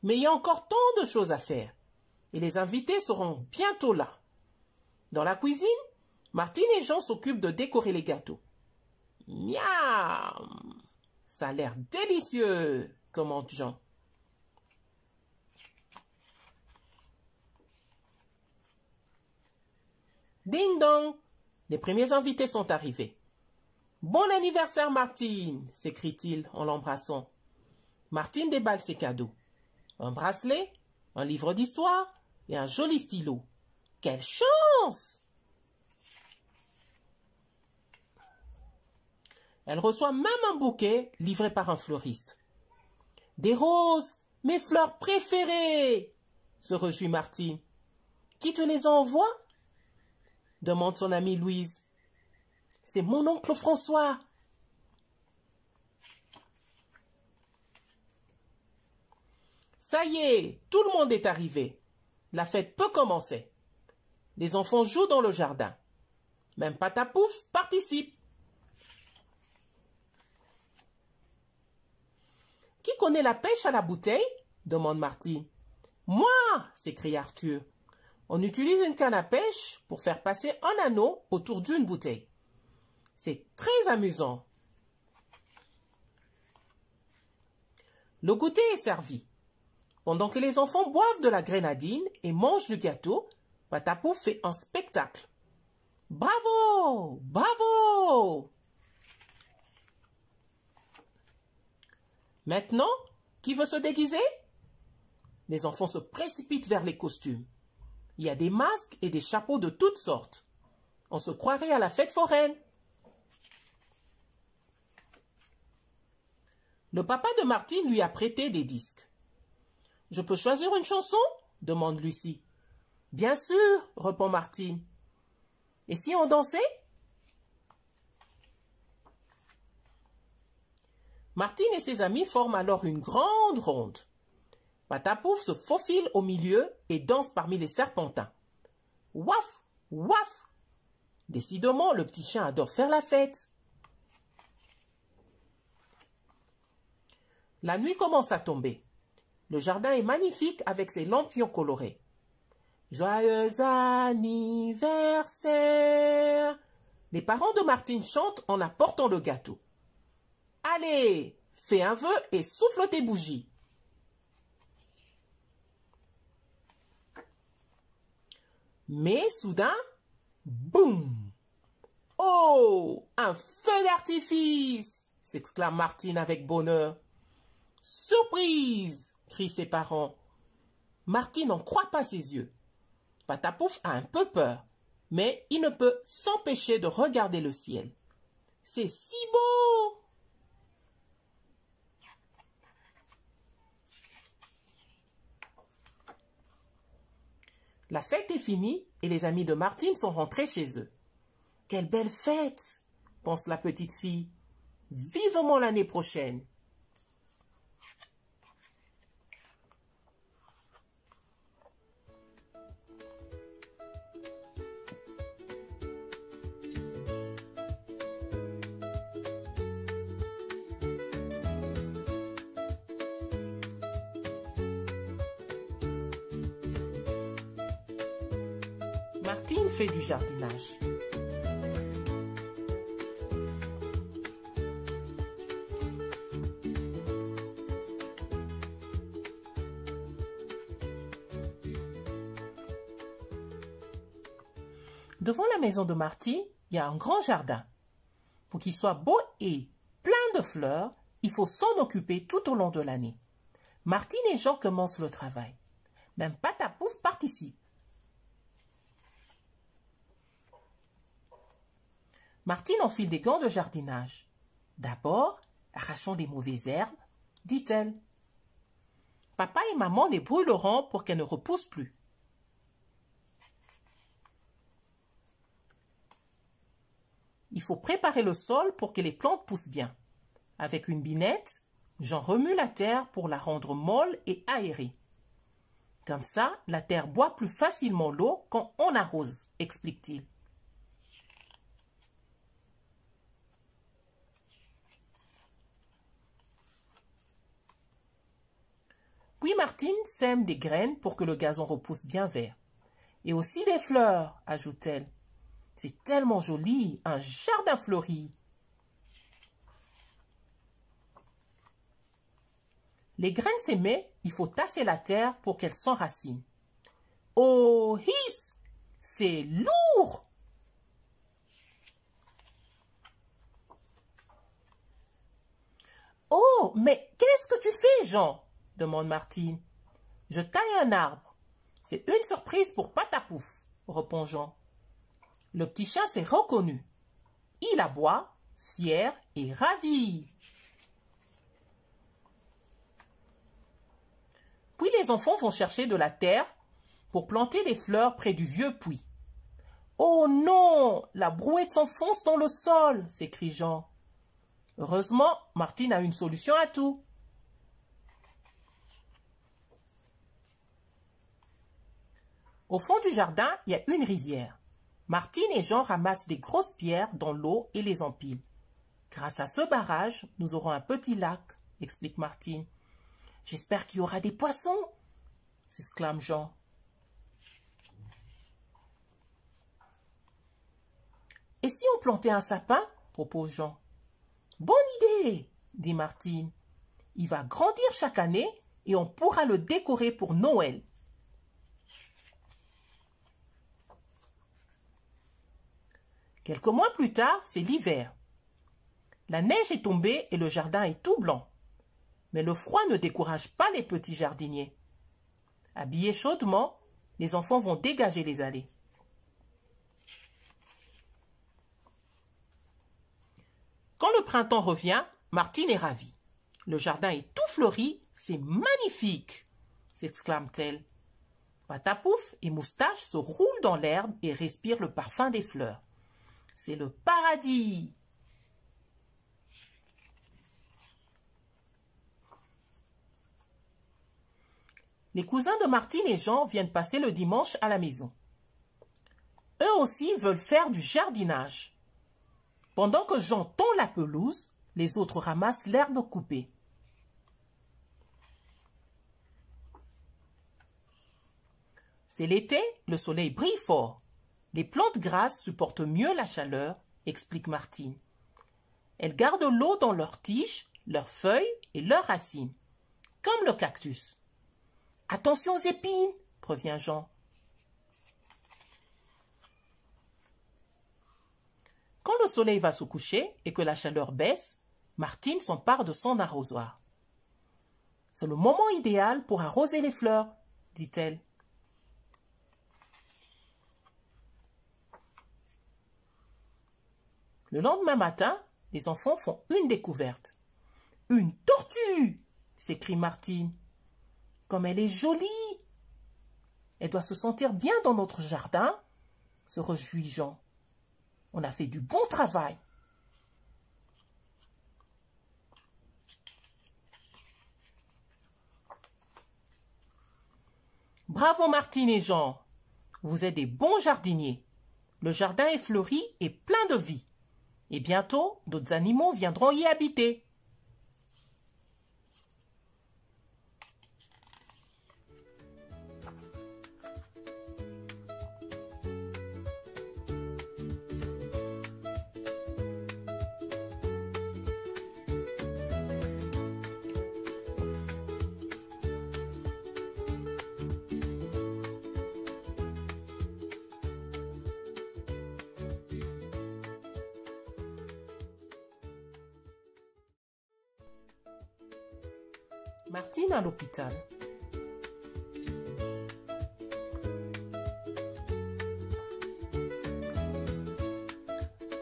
Mais il y a encore tant de choses à faire. Et les invités seront bientôt là. Dans la cuisine, Martine et Jean s'occupent de décorer les gâteaux. Miam! Ça a l'air délicieux, commente Jean. Ding dong! Les premiers invités sont arrivés. Bon anniversaire, Martine! S'écrie-t-il en l'embrassant. Martine déballe ses cadeaux. Un bracelet, un livre d'histoire et un joli stylo. Quelle chance! Elle reçoit même un bouquet livré par un fleuriste. Des roses, mes fleurs préférées! Se réjouit Martine. Qui te les envoie? Demande son amie Louise. C'est mon oncle François. Ça y est, tout le monde est arrivé. La fête peut commencer. Les enfants jouent dans le jardin. Même Patapouf participe. Qui connaît la pêche à la bouteille? Demande Martine. Moi! S'écrie Arthur. On utilise une canne à pêche pour faire passer un anneau autour d'une bouteille. C'est très amusant. Le goûter est servi. Pendant que les enfants boivent de la grenadine et mangent du gâteau, Patapouf fait un spectacle. Bravo! Bravo! Maintenant, qui veut se déguiser? Les enfants se précipitent vers les costumes. Il y a des masques et des chapeaux de toutes sortes. On se croirait à la fête foraine. Le papa de Martine lui a prêté des disques. « Je peux choisir une chanson ?» demande Lucie. « Bien sûr !» répond Martine. « Et si on dansait ?» Martine et ses amis forment alors une grande ronde. Patapouf se faufile au milieu et danse parmi les serpentins. Waf! Waf! Décidément, le petit chien adore faire la fête. La nuit commence à tomber. Le jardin est magnifique avec ses lampions colorés. Joyeux anniversaire! Les parents de Martine chantent en apportant le gâteau. Allez, fais un vœu et souffle tes bougies. Mais soudain, boum! Oh, un feu d'artifice! S'exclame Martine avec bonheur. Surprise! Crient ses parents. Martine n'en croit pas ses yeux. Patapouf a un peu peur, mais il ne peut s'empêcher de regarder le ciel. C'est si beau! La fête est finie et les amis de Martine sont rentrés chez eux. Quelle belle fête, pense la petite fille. Vivement l'année prochaine. Martine fait du jardinage. Devant la maison de Martine, il y a un grand jardin. Pour qu'il soit beau et plein de fleurs, il faut s'en occuper tout au long de l'année. Martine et Jean commencent le travail. Même Patapouf participe. Martine enfile des gants de jardinage. D'abord, arrachons les mauvaises herbes, dit-elle. Papa et maman les brûleront pour qu'elles ne repoussent plus. Il faut préparer le sol pour que les plantes poussent bien. Avec une binette, j'en remue la terre pour la rendre molle et aérée. Comme ça, la terre boit plus facilement l'eau quand on arrose, explique-t-il. Puis Martine sème des graines pour que le gazon repousse bien vert. Et aussi des fleurs, ajoute-t-elle. C'est tellement joli, un jardin fleuri. Les graines sémées, il faut tasser la terre pour qu'elles s'enracinent. Oh, hiss, c'est lourd! Oh, mais qu'est-ce que tu fais, Jean? Demande Martine. Je taille un arbre. C'est une surprise pour Patapouf, répond Jean. Le petit chat s'est reconnu. Il aboie, fier et ravi. Puis les enfants vont chercher de la terre pour planter des fleurs près du vieux puits. Oh non, la brouette s'enfonce dans le sol, s'écrie Jean. Heureusement, Martine a une solution à tout. Au fond du jardin, il y a une rivière. Martine et Jean ramassent des grosses pierres dans l'eau et les empilent. Grâce à ce barrage, nous aurons un petit lac, explique Martine. J'espère qu'il y aura des poissons, s'exclame Jean. Et si on plantait un sapin, propose Jean. Bonne idée, dit Martine. Il va grandir chaque année et on pourra le décorer pour Noël. Quelques mois plus tard, c'est l'hiver. La neige est tombée et le jardin est tout blanc. Mais le froid ne décourage pas les petits jardiniers. Habillés chaudement, les enfants vont dégager les allées. Quand le printemps revient, Martine est ravie. Le jardin est tout fleuri, c'est magnifique, s'exclame-t-elle. Patapouf et Moustache se roulent dans l'herbe et respirent le parfum des fleurs. C'est le paradis. Les cousins de Martine et Jean viennent passer le dimanche à la maison. Eux aussi veulent faire du jardinage. Pendant que Jean tond la pelouse, les autres ramassent l'herbe coupée. C'est l'été, le soleil brille fort. Les plantes grasses supportent mieux la chaleur, explique Martine. Elles gardent l'eau dans leurs tiges, leurs feuilles et leurs racines, comme le cactus. Attention aux épines, prévient Jean. Quand le soleil va se coucher et que la chaleur baisse, Martine s'empare de son arrosoir. « C'est le moment idéal pour arroser les fleurs, » dit-elle. Le lendemain matin, les enfants font une découverte. « Une tortue !» s'écrie Martine. « Comme elle est jolie !» Elle doit se sentir bien dans notre jardin, se réjouit Jean. On a fait du bon travail. Bravo Martine et Jean, vous êtes des bons jardiniers. Le jardin est fleuri et plein de vie. Et bientôt, d'autres animaux viendront y habiter. Martine à l'hôpital.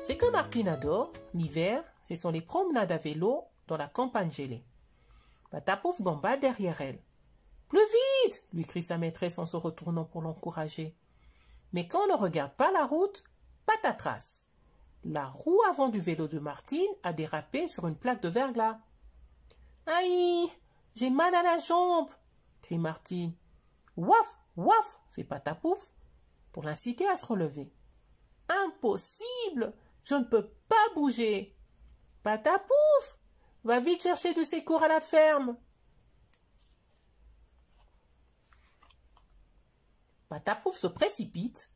Ce que Martine adore, l'hiver, ce sont les promenades à vélo dans la campagne gelée. Patapouf gambade derrière elle. « Plus vite !» lui crie sa maîtresse en se retournant pour l'encourager. Mais quand on ne regarde pas la route, patatras. La roue avant du vélo de Martine a dérapé sur une plaque de verglas. « Aïe ! J'ai mal à la jambe !» crie Martine. « Ouaf, ouaf !» fait Patapouf pour l'inciter à se relever. « Impossible ! Je ne peux pas bouger !»« Patapouf, va vite chercher du secours à la ferme !» Patapouf se précipite.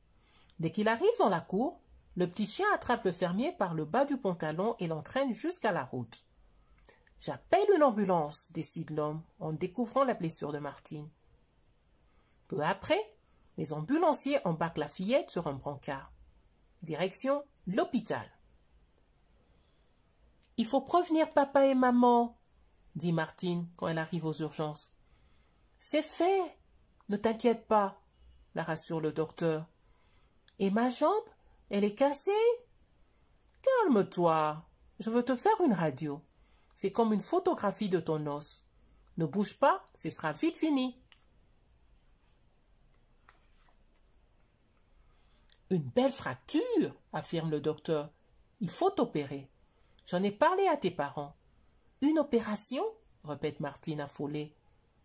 Dès qu'il arrive dans la cour, le petit chien attrape le fermier par le bas du pantalon et l'entraîne jusqu'à la route. « J'appelle une ambulance, » décide l'homme en découvrant la blessure de Martine. Peu après, les ambulanciers embarquent la fillette sur un brancard. Direction l'hôpital. « Il faut prévenir papa et maman, » dit Martine quand elle arrive aux urgences. « C'est fait, ne t'inquiète pas, » la rassure le docteur. « Et ma jambe, elle est cassée ?»« Calme-toi, je veux te faire une radio. C'est comme une photographie de ton os. Ne bouge pas, ce sera vite fini. » Une belle fracture, affirme le docteur. Il faut opérer. J'en ai parlé à tes parents. Une opération, répète Martine affolée.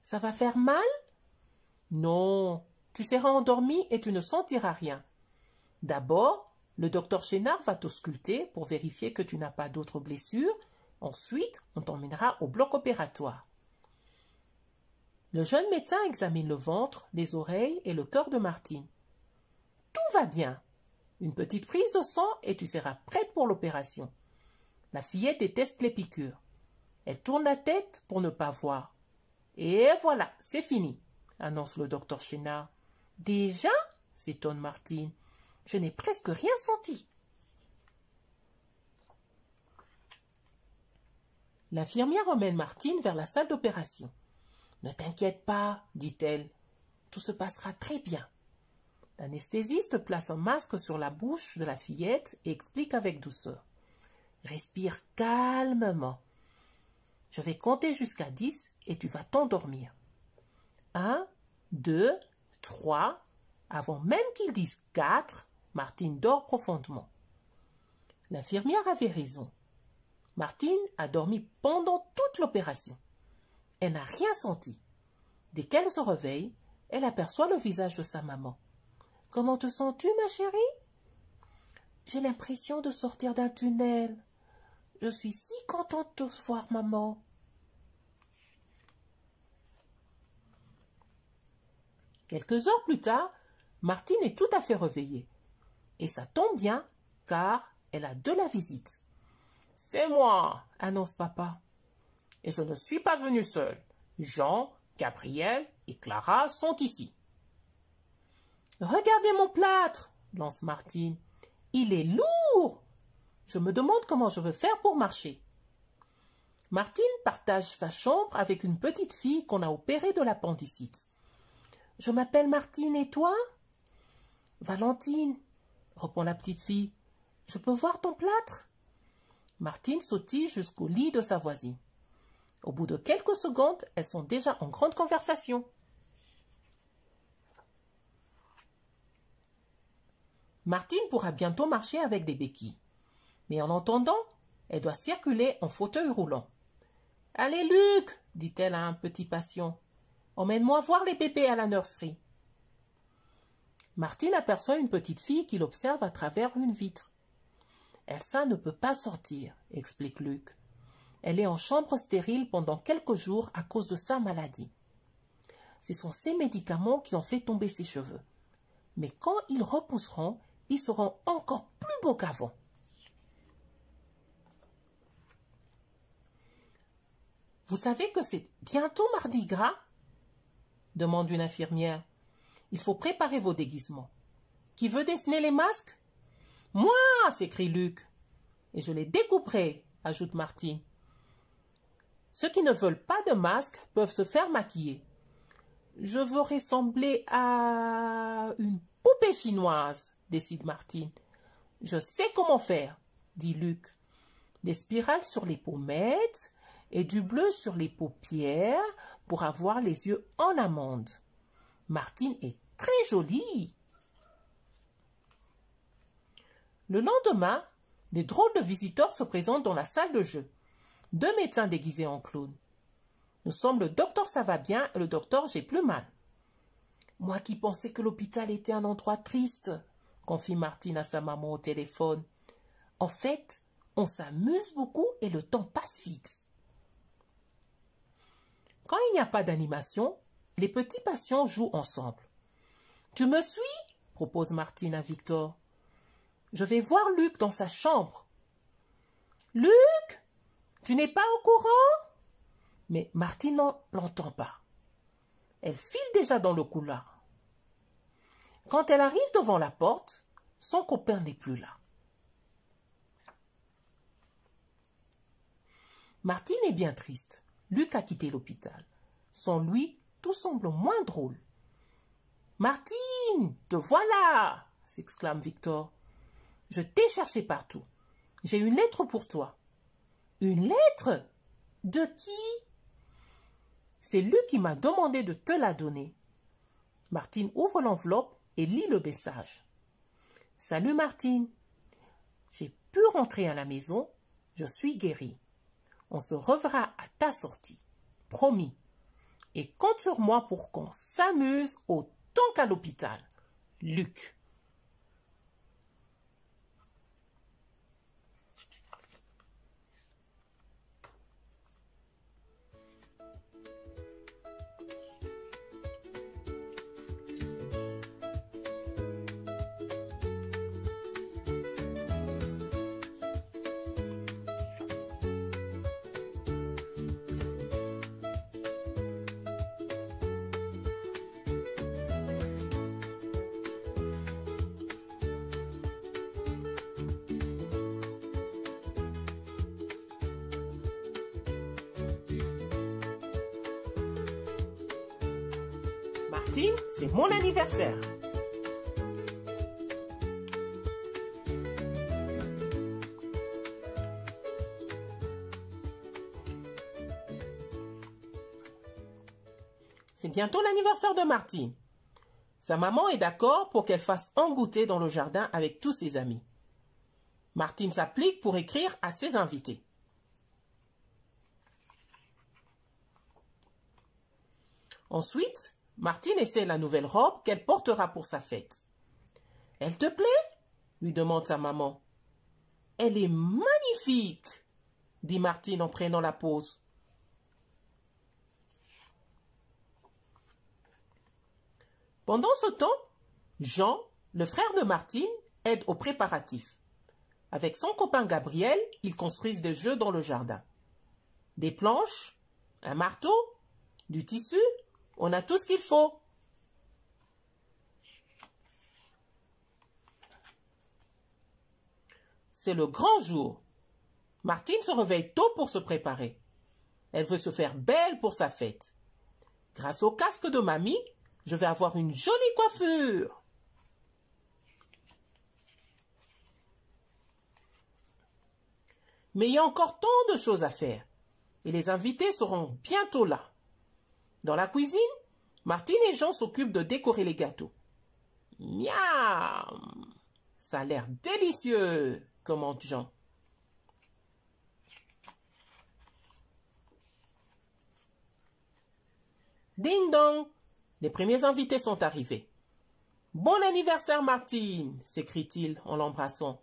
Ça va faire mal? Non, tu seras endormie et tu ne sentiras rien. D'abord, le docteur Chénard va t'ausculter pour vérifier que tu n'as pas d'autres blessures. Ensuite, on t'emmènera au bloc opératoire. Le jeune médecin examine le ventre, les oreilles et le cœur de Martine. Tout va bien. Une petite prise de sang et tu seras prête pour l'opération. La fillette déteste les piqûres. Elle tourne la tête pour ne pas voir. Et voilà, c'est fini, annonce le docteur Chénard. Déjà? S'étonne Martine. Je n'ai presque rien senti. L'infirmière emmène Martine vers la salle d'opération. « Ne t'inquiète pas, dit-elle, tout se passera très bien. » L'anesthésiste place un masque sur la bouche de la fillette et explique avec douceur. « Respire calmement. Je vais compter jusqu'à 10 et tu vas t'endormir. 1, 2, 3. Avant même qu'ils disent 4, Martine dort profondément. L'infirmière avait raison. Martine a dormi pendant toute l'opération. Elle n'a rien senti. Dès qu'elle se réveille, elle aperçoit le visage de sa maman. « Comment te sens-tu, ma chérie ?»« J'ai l'impression de sortir d'un tunnel. Je suis si contente de te voir, maman. » Quelques heures plus tard, Martine est tout à fait réveillée. Et ça tombe bien, car elle a de la visite. « C'est moi, » annonce papa. « Et je ne suis pas venue seule. Jean, Gabriel et Clara sont ici. »« Regardez mon plâtre, » lance Martine. « Il est lourd. Je me demande comment je veux faire pour marcher. Martine partage sa chambre avec une petite fille qu'on a opérée de l'appendicite. Je m'appelle Martine et toi? Valentine, répond la petite fille. Je peux voir ton plâtre? Martine sautille jusqu'au lit de sa voisine. Au bout de quelques secondes, elles sont déjà en grande conversation. Martine pourra bientôt marcher avec des béquilles. Mais en attendant, elle doit circuler en fauteuil roulant. « Allez, Luc !» dit-elle à un petit patient. « Emmène-moi voir les bébés à la nurserie. » Martine aperçoit une petite fille qui l'observe à travers une vitre. « Elsa ne peut pas sortir, » explique Luc. « Elle est en chambre stérile pendant quelques jours à cause de sa maladie. Ce sont ces médicaments qui ont fait tomber ses cheveux. Mais quand ils repousseront, ils seront encore plus beaux qu'avant. » « Vous savez que c'est bientôt Mardi Gras ?» demande une infirmière. « Il faut préparer vos déguisements. Qui veut dessiner les masques ?»« Moi !» s'écrie Luc. « Et je les découperai » ajoute Martine. « Ceux qui ne veulent pas de masque peuvent se faire maquiller. »« Je veux ressembler à une poupée chinoise » décide Martine. « Je sais comment faire » dit Luc. « Des spirales sur les pommettes et du bleu sur les paupières pour avoir les yeux en amande. Martine est très jolie. » Le lendemain, des drôles de visiteurs se présentent dans la salle de jeu. 2 médecins déguisés en clowns. Nous sommes le docteur Ça va bien et le docteur J'ai plus mal. Moi qui pensais que l'hôpital était un endroit triste, confie Martine à sa maman au téléphone. En fait, on s'amuse beaucoup et le temps passe vite. Quand il n'y a pas d'animation, les petits patients jouent ensemble. « Tu me suis ?» propose Martine à Victor. « Je vais voir Luc dans sa chambre. »« Luc, tu n'es pas au courant ?» Mais Martine ne l'entend pas. Elle file déjà dans le couloir. Quand elle arrive devant la porte, son copain n'est plus là. Martine est bien triste. Luc a quitté l'hôpital. Sans lui, tout semble moins drôle. « Martine, te voilà !» s'exclame Victor. « Je t'ai cherché partout. J'ai une lettre pour toi. »« Une lettre? De qui ?»« C'est Luc qui m'a demandé de te la donner. » Martine ouvre l'enveloppe et lit le message. « Salut Martine. J'ai pu rentrer à la maison. Je suis guérie. On se reverra à ta sortie. Promis. Et compte sur moi pour qu'on s'amuse autant qu'à l'hôpital. Luc. » Martine, c'est mon anniversaire. C'est bientôt l'anniversaire de Martine. Sa maman est d'accord pour qu'elle fasse un goûter dans le jardin avec tous ses amis. Martine s'applique pour écrire à ses invités. Ensuite, Martine essaie la nouvelle robe qu'elle portera pour sa fête. « Elle te plaît ?» lui demande sa maman. « Elle est magnifique !» dit Martine en prenant la pose. Pendant ce temps, Jean, le frère de Martine, aide aux préparatifs. Avec son copain Gabriel, ils construisent des jeux dans le jardin. Des planches, un marteau, du tissu, on a tout ce qu'il faut. c'est le grand jour. Martine se réveille tôt pour se préparer. Elle veut se faire belle pour sa fête. Grâce au casque de mamie, je vais avoir une jolie coiffure. Mais il y a encore tant de choses à faire. Et les invités seront bientôt là. Dans la cuisine, Martine et Jean s'occupent de décorer les gâteaux. Miam! Ça a l'air délicieux, commente Jean. Ding dong! Les premiers invités sont arrivés. Bon anniversaire, Martine! S'écrie-t-il en l'embrassant.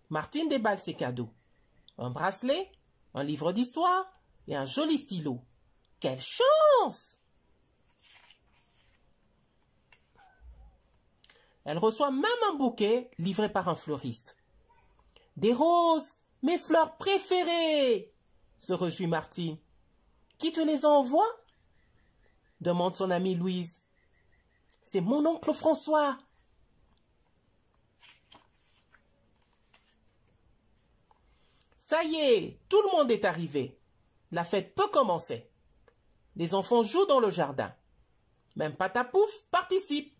Martine déballe ses cadeaux. Un bracelet, un livre d'histoire et un joli stylo. Quelle chance! Elle reçoit même un bouquet livré par un fleuriste. Des roses, mes fleurs préférées! Se réjouit Martine. Qui te les envoie? Demande son amie Louise. C'est mon oncle François. Ça y est, tout le monde est arrivé. La fête peut commencer. Les enfants jouent dans le jardin. Même Patapouf participe.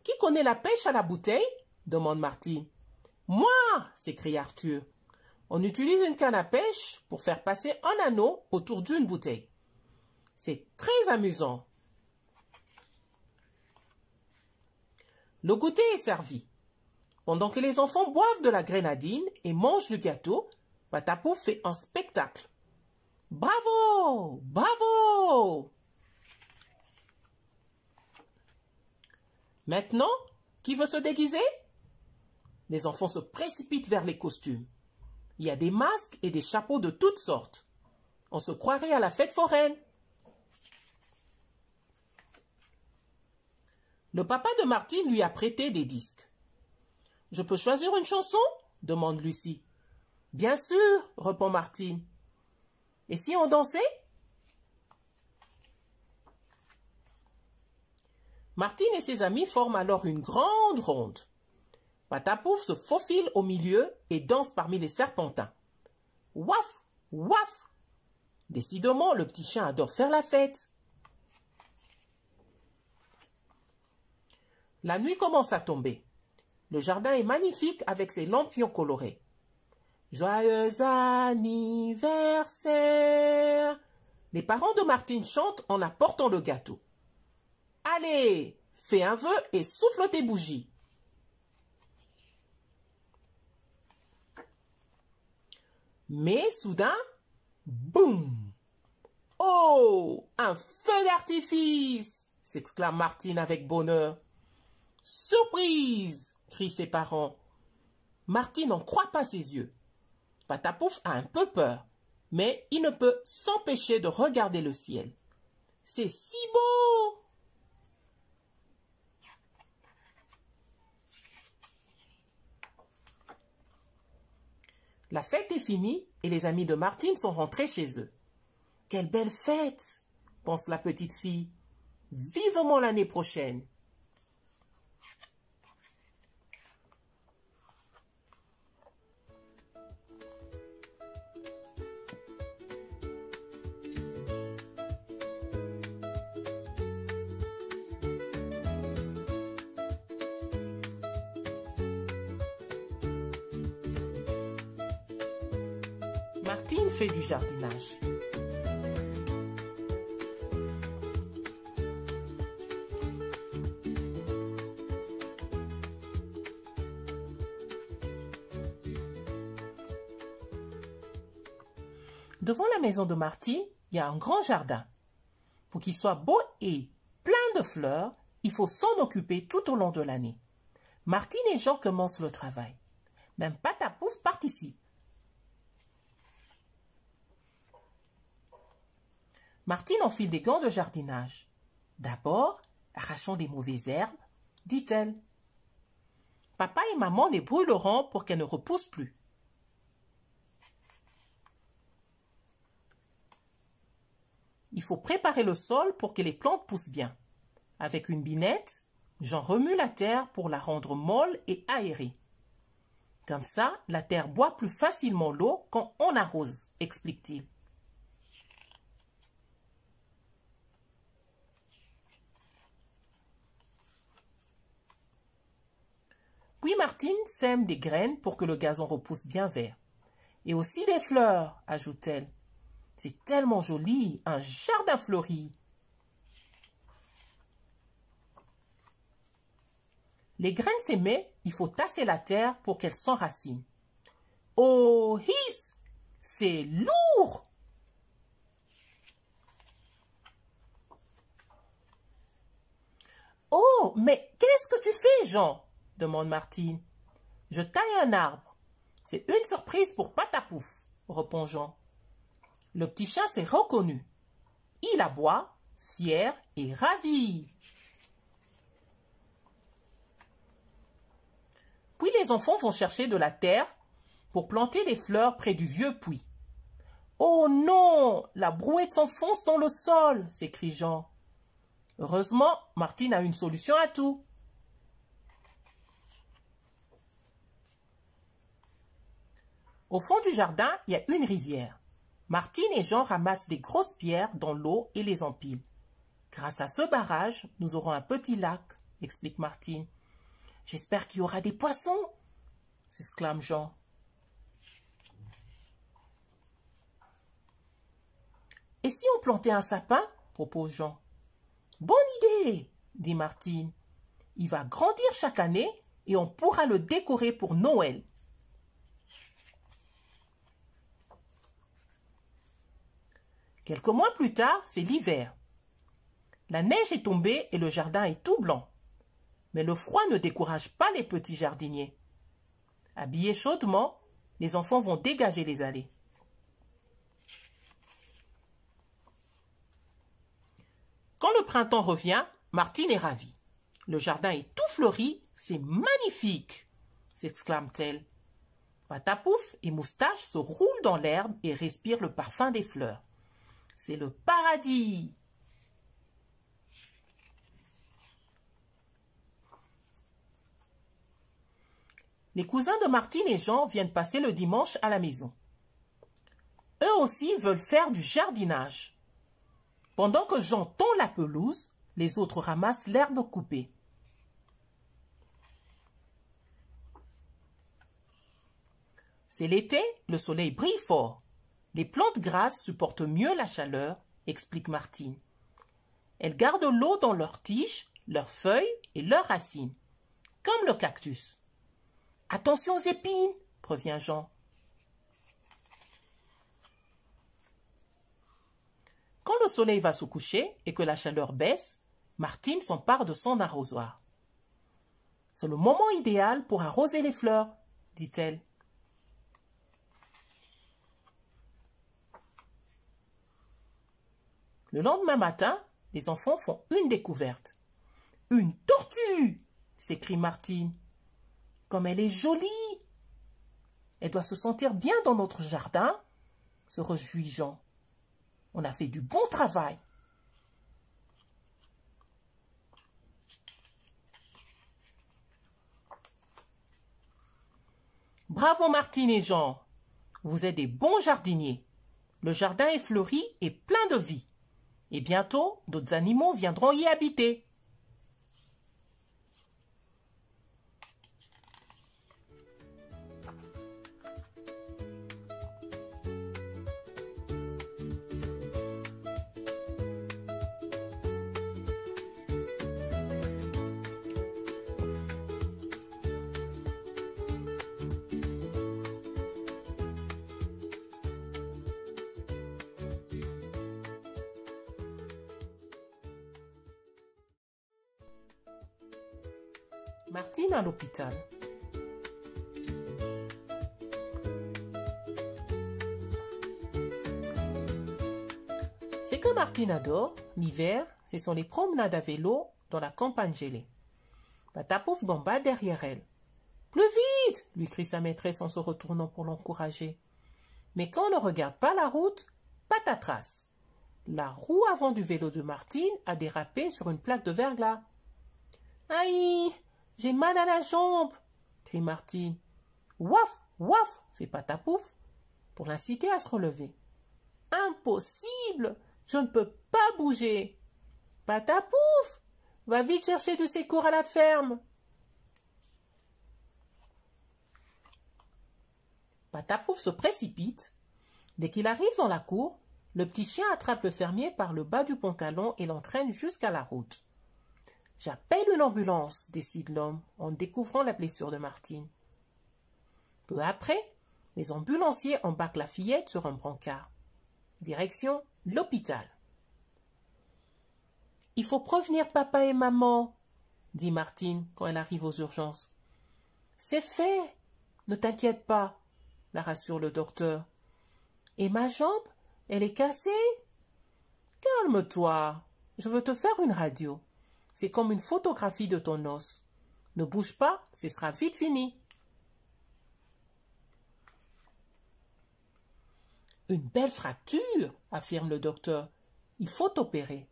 Qui connaît la pêche à la bouteille? Demande Martine. Moi! S'écrie Arthur. On utilise une canne à pêche pour faire passer un anneau autour d'une bouteille. C'est très amusant. Le goûter est servi. Pendant que les enfants boivent de la grenadine et mangent du gâteau, Patapouf fait un spectacle. Bravo! Bravo! Maintenant, qui veut se déguiser? Les enfants se précipitent vers les costumes. Il y a des masques et des chapeaux de toutes sortes. On se croirait à la fête foraine. Le papa de Martine lui a prêté des disques. « Je peux choisir une chanson ?» demande Lucie. « Bien sûr !» répond Martine. « Et si on dansait ?» Martine et ses amis forment alors une grande ronde. Patapouf se faufile au milieu et danse parmi les serpentins. Waf! Waf! Décidément, le petit chien adore faire la fête. La nuit commence à tomber. Le jardin est magnifique avec ses lampions colorés. Joyeux anniversaire! Les parents de Martine chantent en apportant le gâteau. Allez, fais un vœu et souffle tes bougies. Mais soudain, boum! Oh, un feu d'artifice! S'exclame Martine avec bonheur. Surprise! Crient ses parents. Martine n'en croit pas ses yeux. Patapouf a un peu peur, mais il ne peut s'empêcher de regarder le ciel. C'est si beau! La fête est finie et les amis de Martine sont rentrés chez eux. Quelle belle fête, pense la petite fille. Vivement l'année prochaine. Martine fait du jardinage. Devant la maison de Martine, il y a un grand jardin. Pour qu'il soit beau et plein de fleurs, il faut s'en occuper tout au long de l'année. Martine et Jean commencent le travail. Même Patapouf participe. Martine enfile des gants de jardinage. D'abord, arrachons des mauvaises herbes, dit-elle. Papa et maman les brûleront pour qu'elles ne repoussent plus. Il faut préparer le sol pour que les plantes poussent bien. Avec une binette, J'en remue la terre pour la rendre molle et aérée. Comme ça, la terre boit plus facilement l'eau quand on arrose, explique-t-il. Puis Martine sème des graines pour que le gazon repousse bien vert. Et aussi des fleurs, ajoute-t-elle. C'est tellement joli, un jardin fleuri. Les graines sémées, il faut tasser la terre pour qu'elles s'enracinent. Oh, hiss! C'est lourd! Oh, mais qu'est-ce que tu fais, Jean? Demande Martine. Je taille un arbre. C'est une surprise pour Patapouf, répond Jean. Le petit chat s'est reconnu. Il aboie, fier et ravi. Puis les enfants vont chercher de la terre pour planter des fleurs près du vieux puits. « Oh non, la brouette s'enfonce dans le sol !» s'écrie Jean. Heureusement, Martine a une solution à tout. Au fond du jardin, il y a une rivière. Martine et Jean ramassent des grosses pierres dans l'eau et les empilent. Grâce à ce barrage, nous aurons un petit lac, explique Martine. J'espère qu'il y aura des poissons, s'exclame Jean. Et si on plantait un sapin, propose Jean. Bonne idée, dit Martine. Il va grandir chaque année et on pourra le décorer pour Noël. Quelques mois plus tard, c'est l'hiver. La neige est tombée et le jardin est tout blanc. Mais le froid ne décourage pas les petits jardiniers. Habillés chaudement, les enfants vont dégager les allées. Quand le printemps revient, Martine est ravie. Le jardin est tout fleuri, c'est magnifique, s'exclame-t-elle. Patapouf et Moustache se roulent dans l'herbe et respirent le parfum des fleurs. C'est le paradis. Les cousins de Martine et Jean viennent passer le dimanche à la maison. Eux aussi veulent faire du jardinage. Pendant que Jean tond la pelouse, les autres ramassent l'herbe coupée. C'est l'été, le soleil brille fort. Les plantes grasses supportent mieux la chaleur, explique Martine. Elles gardent l'eau dans leurs tiges, leurs feuilles et leurs racines, comme le cactus. Attention aux épines, prévient Jean. Quand le soleil va se coucher et que la chaleur baisse, Martine s'empare de son arrosoir. C'est le moment idéal pour arroser les fleurs, dit-elle. Le lendemain matin, les enfants font une découverte. « Une tortue !» s'écrie Martine. « Comme elle est jolie !»« Elle doit se sentir bien dans notre jardin !» se réjouit Jean. « On a fait du bon travail !» Bravo Martine et Jean, vous êtes des bons jardiniers. Le jardin est fleuri et plein de vie. Et bientôt, d'autres animaux viendront y habiter. Martine à l'hôpital. Ce que Martine adore, l'hiver, ce sont les promenades à vélo dans la campagne gelée. Patapouf gambade derrière elle. « Plus vite !» lui crie sa maîtresse en se retournant pour l'encourager. Mais quand on ne regarde pas la route, patatras. La roue avant du vélo de Martine a dérapé sur une plaque de verglas. Aïe, j'ai mal à la jambe, crie Martine. Ouaf, ouaf, fait Patapouf, pour l'inciter à se relever. Impossible, je ne peux pas bouger. Patapouf, va vite chercher du secours à la ferme. Patapouf se précipite. Dès qu'il arrive dans la cour, le petit chien attrape le fermier par le bas du pantalon et l'entraîne jusqu'à la route. « J'appelle une ambulance », décide l'homme en découvrant la blessure de Martine. Peu après, les ambulanciers embarquent la fillette sur un brancard. Direction l'hôpital. « Il faut prévenir papa et maman », dit Martine quand elle arrive aux urgences. « C'est fait, ne t'inquiète pas », la rassure le docteur. « Et ma jambe, elle est cassée ?»« Calme-toi, je veux te faire une radio. C'est comme une photographie de ton os. Ne bouge pas, ce sera vite fini. » Une belle fracture, affirme le docteur. Il faut opérer.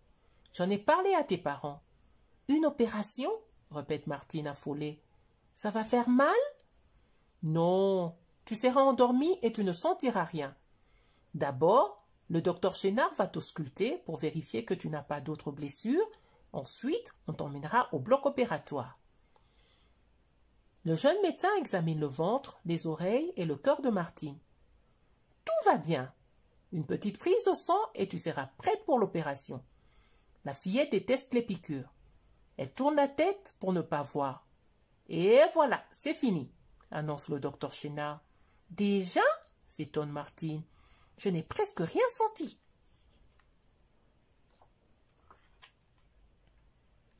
J'en ai parlé à tes parents. Une opération, répète Martine affolée. Ça va faire mal? Non, tu seras endormie et tu ne sentiras rien. D'abord, le docteur Chénard va t'ausculter pour vérifier que tu n'as pas d'autres blessures. Ensuite, on t'emmènera au bloc opératoire. Le jeune médecin examine le ventre, les oreilles et le cœur de Martine. Tout va bien. Une petite prise de sang et tu seras prête pour l'opération. La fillette déteste les piqûres. Elle tourne la tête pour ne pas voir. Et voilà, c'est fini, annonce le docteur Chénard. Déjà? S'étonne Martine. Je n'ai presque rien senti.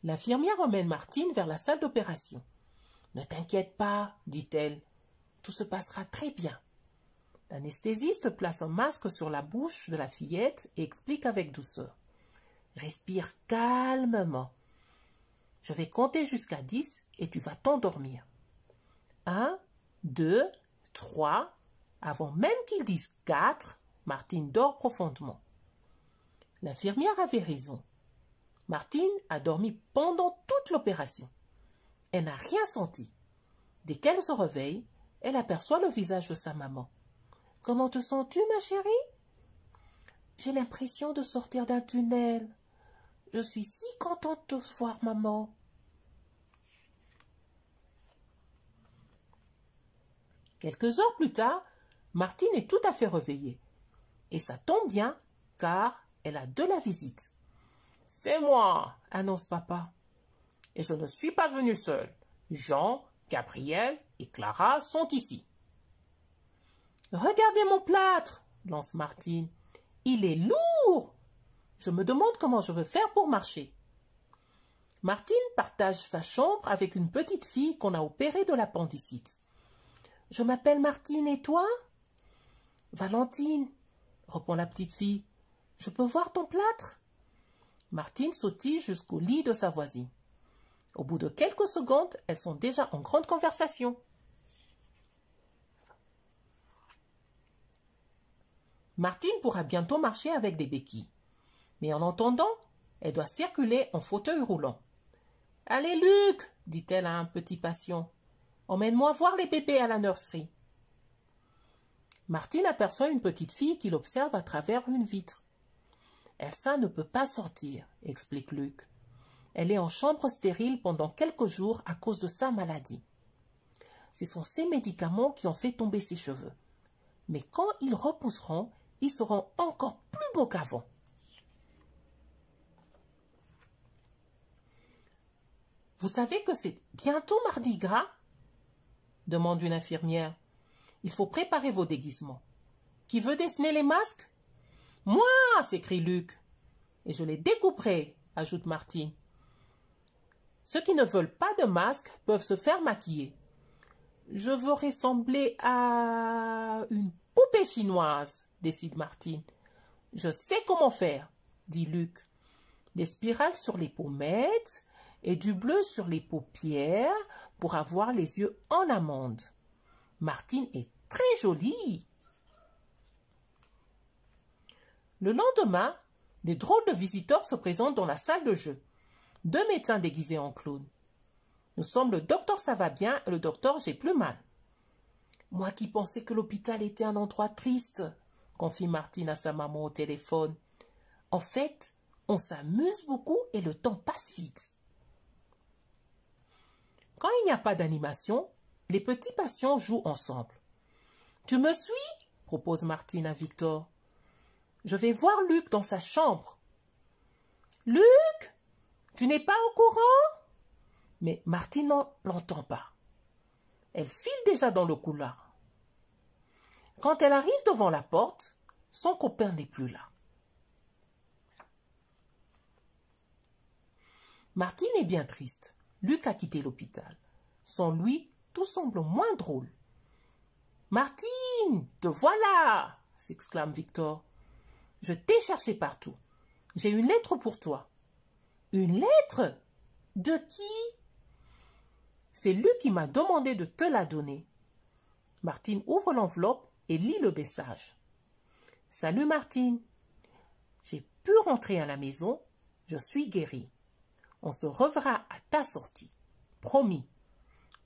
L'infirmière emmène Martine vers la salle d'opération. Ne t'inquiète pas, dit-elle. Tout se passera très bien. L'anesthésiste place un masque sur la bouche de la fillette et explique avec douceur. Respire calmement. Je vais compter jusqu'à 10 et tu vas t'endormir. 1, 2, 3. Avant même qu'ils disent 4, Martine dort profondément. L'infirmière avait raison. Martine a dormi pendant toute l'opération. Elle n'a rien senti. Dès qu'elle se réveille, elle aperçoit le visage de sa maman. « Comment te sens-tu, ma chérie ?»« J'ai l'impression de sortir d'un tunnel. Je suis si contente de te voir, maman. » Quelques heures plus tard, Martine est tout à fait réveillée. Et ça tombe bien, car elle a de la visite. « C'est moi, » annonce papa. « Et je ne suis pas venue seule. Jean, Gabriel et Clara sont ici. »« Regardez mon plâtre, » lance Martine. « Il est lourd. Je me demande comment je veux faire pour marcher. » Martine partage sa chambre avec une petite fille qu'on a opérée de l'appendicite. « Je m'appelle Martine et toi ?»« Valentine, » répond la petite fille. « Je peux voir ton plâtre ?» Martine sautille jusqu'au lit de sa voisine. Au bout de quelques secondes, elles sont déjà en grande conversation. Martine pourra bientôt marcher avec des béquilles. Mais en attendant, elle doit circuler en fauteuil roulant. « Allez, Luc, dit-elle à un petit patient, emmène-moi voir les bébés à la nurserie. » Martine aperçoit une petite fille qui l'observe à travers une vitre. « Elsa ne peut pas sortir, » explique Luc. « Elle est en chambre stérile pendant quelques jours à cause de sa maladie. Ce sont ces médicaments qui ont fait tomber ses cheveux. Mais quand ils repousseront, ils seront encore plus beaux qu'avant. » « Vous savez que c'est bientôt Mardi Gras ?» demande une infirmière. « Il faut préparer vos déguisements. Qui veut dessiner les masques ?»« Moi !» s'écrie Luc. « Et je les découperai » ajoute Martine. « Ceux qui ne veulent pas de masque peuvent se faire maquiller. Je veux ressembler à une poupée chinoise, décide Martine. Je sais comment faire, dit Luc. Des spirales sur les pommettes et du bleu sur les paupières pour avoir les yeux en amande. Martine est très jolie. Le lendemain, des drôles de visiteurs se présentent dans la salle de jeu. 2 médecins déguisés en clowns. Nous sommes le docteur ça va bien et le docteur j'ai plus mal. Moi qui pensais que l'hôpital était un endroit triste, confie Martine à sa maman au téléphone. En fait, on s'amuse beaucoup et le temps passe vite. Quand il n'y a pas d'animation, les petits patients jouent ensemble. Tu me suis? Propose Martine à Victor. Je vais voir Luc dans sa chambre. Luc? Tu n'es pas au courant? Mais Martine ne l'entend pas. Elle file déjà dans le couloir. Quand elle arrive devant la porte, son copain n'est plus là. Martine est bien triste. Luc a quitté l'hôpital. Sans lui, tout semble moins drôle. « Martine, te voilà !» s'exclame Victor. « Je t'ai cherché partout. J'ai une lettre pour toi. »« Une lettre? De qui ?»« C'est Luc qui m'a demandé de te la donner. » Martine ouvre l'enveloppe et lit le message. « Salut Martine. J'ai pu rentrer à la maison. Je suis guérie. On se reverra à ta sortie. Promis.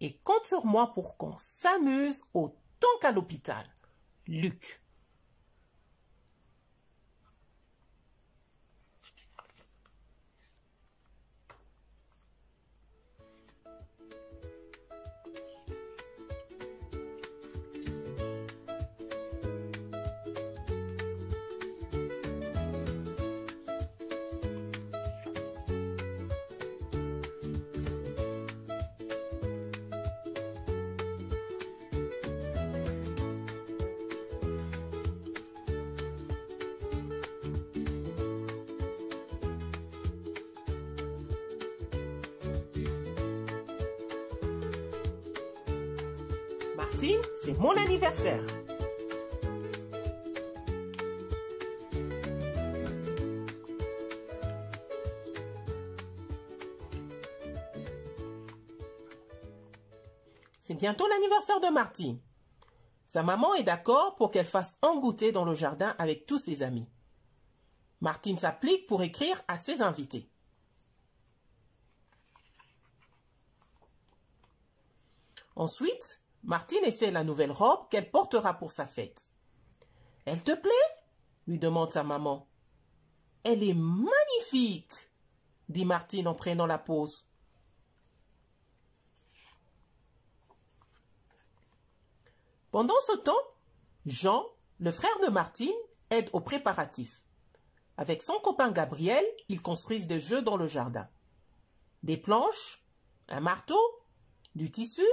Et compte sur moi pour qu'on s'amuse autant qu'à l'hôpital. Luc. Martine, c'est mon anniversaire. C'est bientôt l'anniversaire de Martine. Sa maman est d'accord pour qu'elle fasse un goûter dans le jardin avec tous ses amis. Martine s'applique pour écrire à ses invités. Ensuite, Martine essaie la nouvelle robe qu'elle portera pour sa fête. « Elle te plaît ?» lui demande sa maman. « Elle est magnifique !» dit Martine en prenant la pose. Pendant ce temps, Jean, le frère de Martine, aide aux préparatifs. Avec son copain Gabriel, ils construisent des jeux dans le jardin. Des planches, un marteau, du tissu,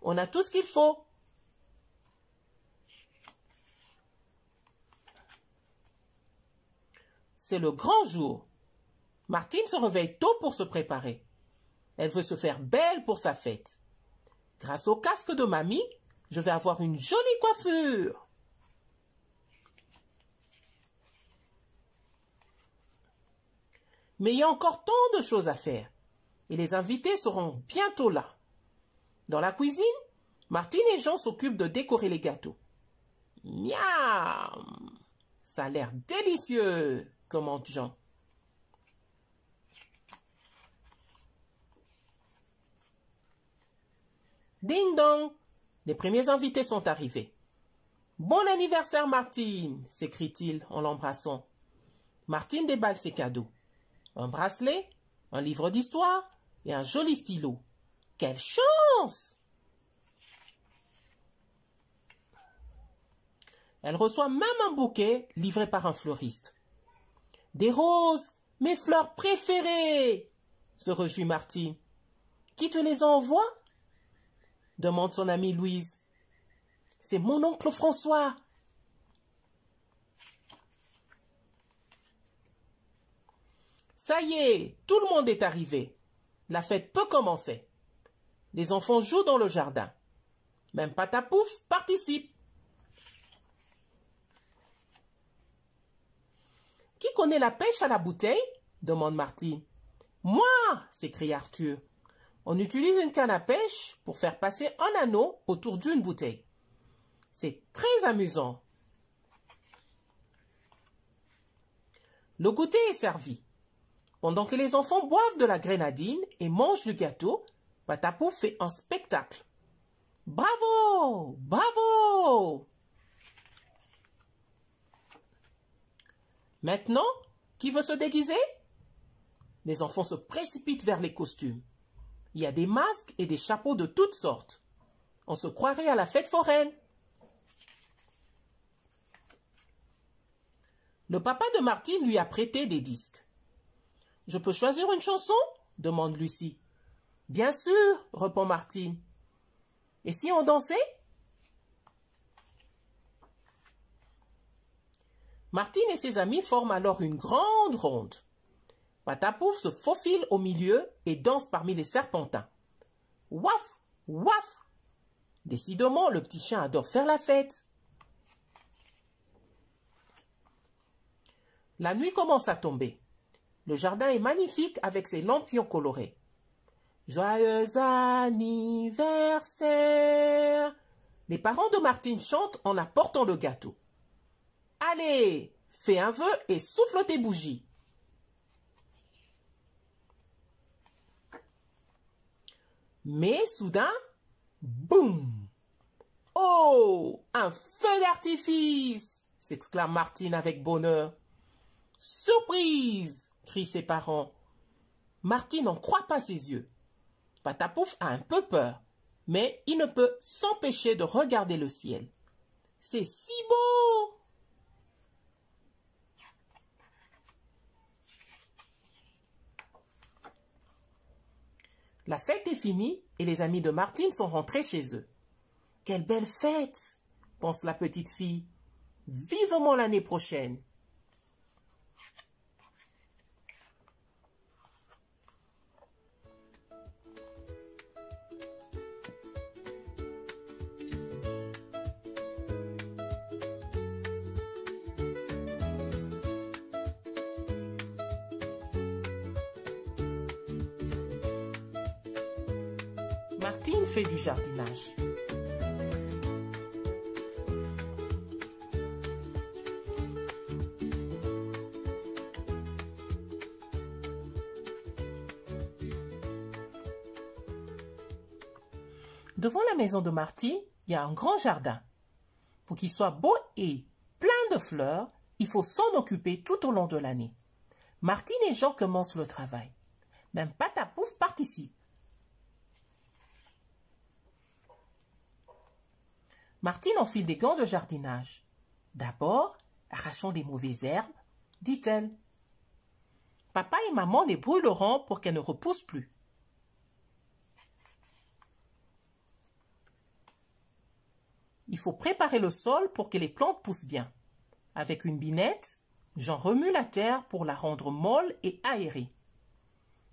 on a tout ce qu'il faut. C'est le grand jour. Martine se réveille tôt pour se préparer. Elle veut se faire belle pour sa fête. Grâce au casque de mamie, je vais avoir une jolie coiffure. Mais il y a encore tant de choses à faire. Et les invités seront bientôt là. Dans la cuisine, Martine et Jean s'occupent de décorer les gâteaux. Miam! Ça a l'air délicieux, commente Jean. Ding dong! Les premiers invités sont arrivés. Bon anniversaire, Martine! S'écrie-t-il en l'embrassant. Martine déballe ses cadeaux. Un bracelet, un livre d'histoire et un joli stylo. Quelle chance! Elle reçoit même un bouquet livré par un fleuriste. Des roses, mes fleurs préférées! Se réjouit Martine. Qui te les envoie? Demande son amie Louise. C'est mon oncle François. Ça y est, tout le monde est arrivé. La fête peut commencer. Les enfants jouent dans le jardin. Même Patapouf participe. Qui connaît la pêche à la bouteille? Demande Martine. Moi! S'écrie Arthur. On utilise une canne à pêche pour faire passer un anneau autour d'une bouteille. C'est très amusant. Le goûter est servi. Pendant que les enfants boivent de la grenadine et mangent du gâteau, Patapouf fait un spectacle. Bravo! Bravo! Maintenant, qui veut se déguiser? Les enfants se précipitent vers les costumes. Il y a des masques et des chapeaux de toutes sortes. On se croirait à la fête foraine. Le papa de Martine lui a prêté des disques. « Je peux choisir une chanson ?» demande Lucie. « Bien sûr !» répond Martine. « Et si on dansait ?» Martine et ses amis forment alors une grande ronde. Patapouf se faufile au milieu et danse parmi les serpentins. Waf! Waf! Décidément, le petit chien adore faire la fête. La nuit commence à tomber. Le jardin est magnifique avec ses lampions colorés. Joyeux anniversaire! Les parents de Martine chantent en apportant le gâteau. Allez, fais un vœu et souffle tes bougies. Mais soudain, boum! Oh, un feu d'artifice! S'exclame Martine avec bonheur. Surprise! Crient ses parents. Martine n'en croit pas ses yeux. Patapouf a un peu peur, mais il ne peut s'empêcher de regarder le ciel. C'est si beau! La fête est finie et les amis de Martine sont rentrés chez eux. Quelle belle fête, pense la petite fille. Vivement l'année prochaine. Martine fait du jardinage. Devant la maison de Martine, il y a un grand jardin. Pour qu'il soit beau et plein de fleurs, il faut s'en occuper tout au long de l'année. Martine et Jean commencent le travail. Même Patapouf participe. Martine enfile des gants de jardinage. D'abord, arrachons des mauvaises herbes, dit-elle. Papa et maman les brûleront pour qu'elles ne repoussent plus. Il faut préparer le sol pour que les plantes poussent bien. Avec une binette, j'en remue la terre pour la rendre molle et aérée.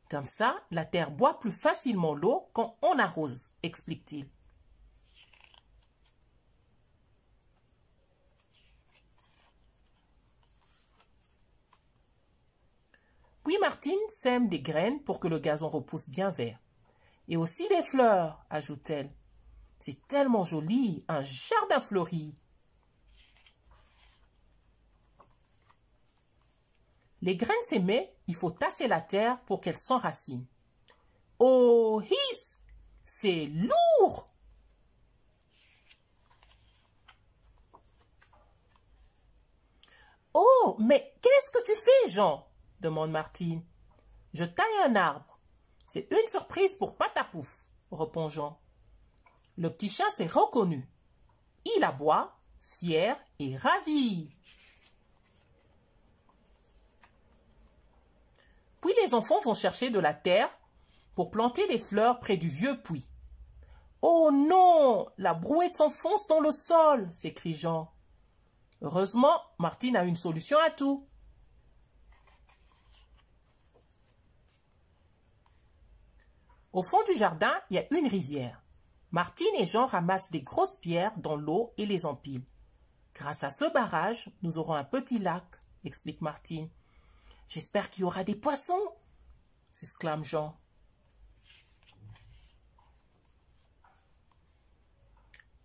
Comme ça, la terre boit plus facilement l'eau quand on arrose, explique-t-il. Puis Martine sème des graines pour que le gazon repousse bien vert. Et aussi des fleurs, ajoute-t-elle. C'est tellement joli, un jardin fleuri. Les graines sémées, il faut tasser la terre pour qu'elles s'enracinent. Oh, hiss! C'est lourd! Oh, mais qu'est-ce que tu fais, Jean? Demande Martine. Je taille un arbre. C'est une surprise pour Patapouf, répond Jean. Le petit chat s'est reconnu. Il aboie, fier et ravi. Puis les enfants vont chercher de la terre pour planter des fleurs près du vieux puits. Oh non, la brouette s'enfonce dans le sol, s'écrie Jean. Heureusement, Martine a une solution à tout. Au fond du jardin, il y a une rivière. Martine et Jean ramassent des grosses pierres dans l'eau et les empilent. Grâce à ce barrage, nous aurons un petit lac, explique Martine. J'espère qu'il y aura des poissons, s'exclame Jean.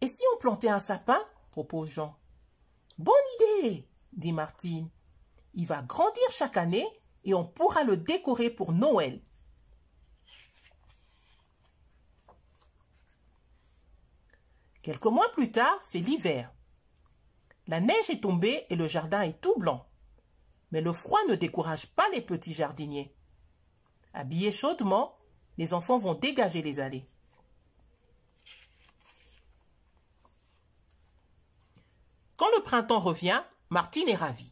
Et si on plantait un sapin, propose Jean. Bonne idée, dit Martine. Il va grandir chaque année et on pourra le décorer pour Noël. Quelques mois plus tard, c'est l'hiver. La neige est tombée et le jardin est tout blanc. Mais le froid ne décourage pas les petits jardiniers. Habillés chaudement, les enfants vont dégager les allées. Quand le printemps revient, Martine est ravie.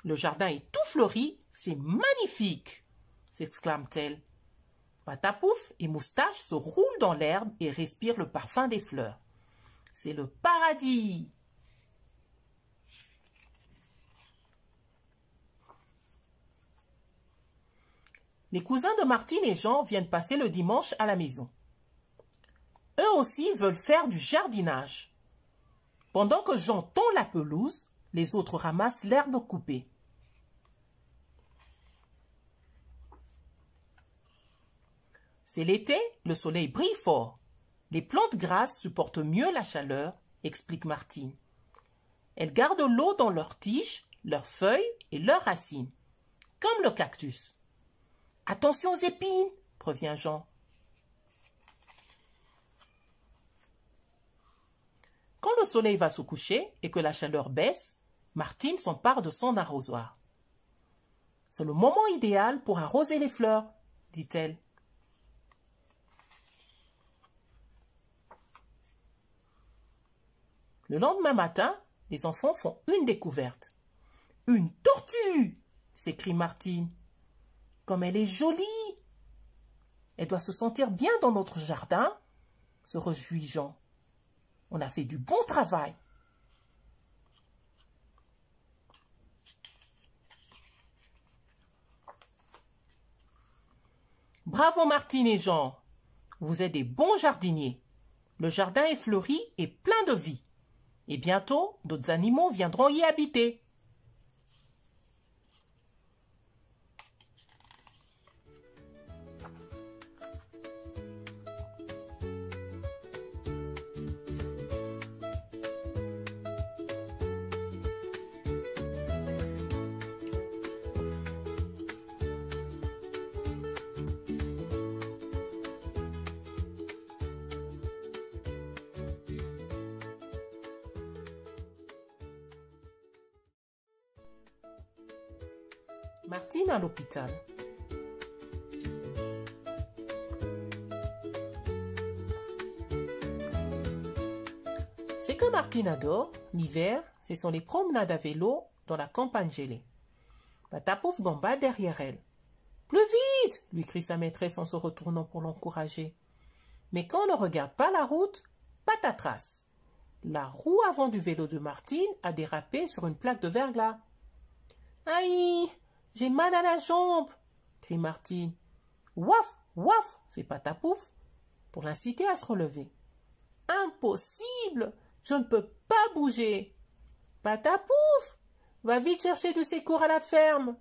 Le jardin est tout fleuri, c'est magnifique, s'exclame-t-elle. Patapouf et Moustache se roulent dans l'herbe et respirent le parfum des fleurs. C'est le paradis. Les cousins de Martine et Jean viennent passer le dimanche à la maison. Eux aussi veulent faire du jardinage. Pendant que Jean tond la pelouse, les autres ramassent l'herbe coupée. C'est l'été, le soleil brille fort. Les plantes grasses supportent mieux la chaleur, explique Martine. Elles gardent l'eau dans leurs tiges, leurs feuilles et leurs racines, comme le cactus. Attention aux épines, prévient Jean. Quand le soleil va se coucher et que la chaleur baisse, Martine s'empare de son arrosoir. C'est le moment idéal pour arroser les fleurs, dit-elle. Le lendemain matin, les enfants font une découverte. « Une tortue !» s'écrie Martine. « Comme elle est jolie !»« Elle doit se sentir bien dans notre jardin !» se réjouit Jean. « On a fait du bon travail !» Bravo Martine et Jean, vous êtes des bons jardiniers. Le jardin est fleuri et plein de vie. Et bientôt, d'autres animaux viendront y habiter. Martine à l'hôpital. Ce que Martine adore, l'hiver, ce sont les promenades à vélo dans la campagne gelée. Patapouf gambade derrière elle. « Plus vite !» lui crie sa maîtresse en se retournant pour l'encourager. Mais quand on ne regarde pas la route, patatras. La roue avant du vélo de Martine a dérapé sur une plaque de verglas. « Aïe ! J'ai mal à la jambe !» crie Martine. « Ouaf, ouaf !» fait Patapouf pour l'inciter à se relever. « Impossible ! Je ne peux pas bouger !»« Patapouf, va vite chercher du secours à la ferme !»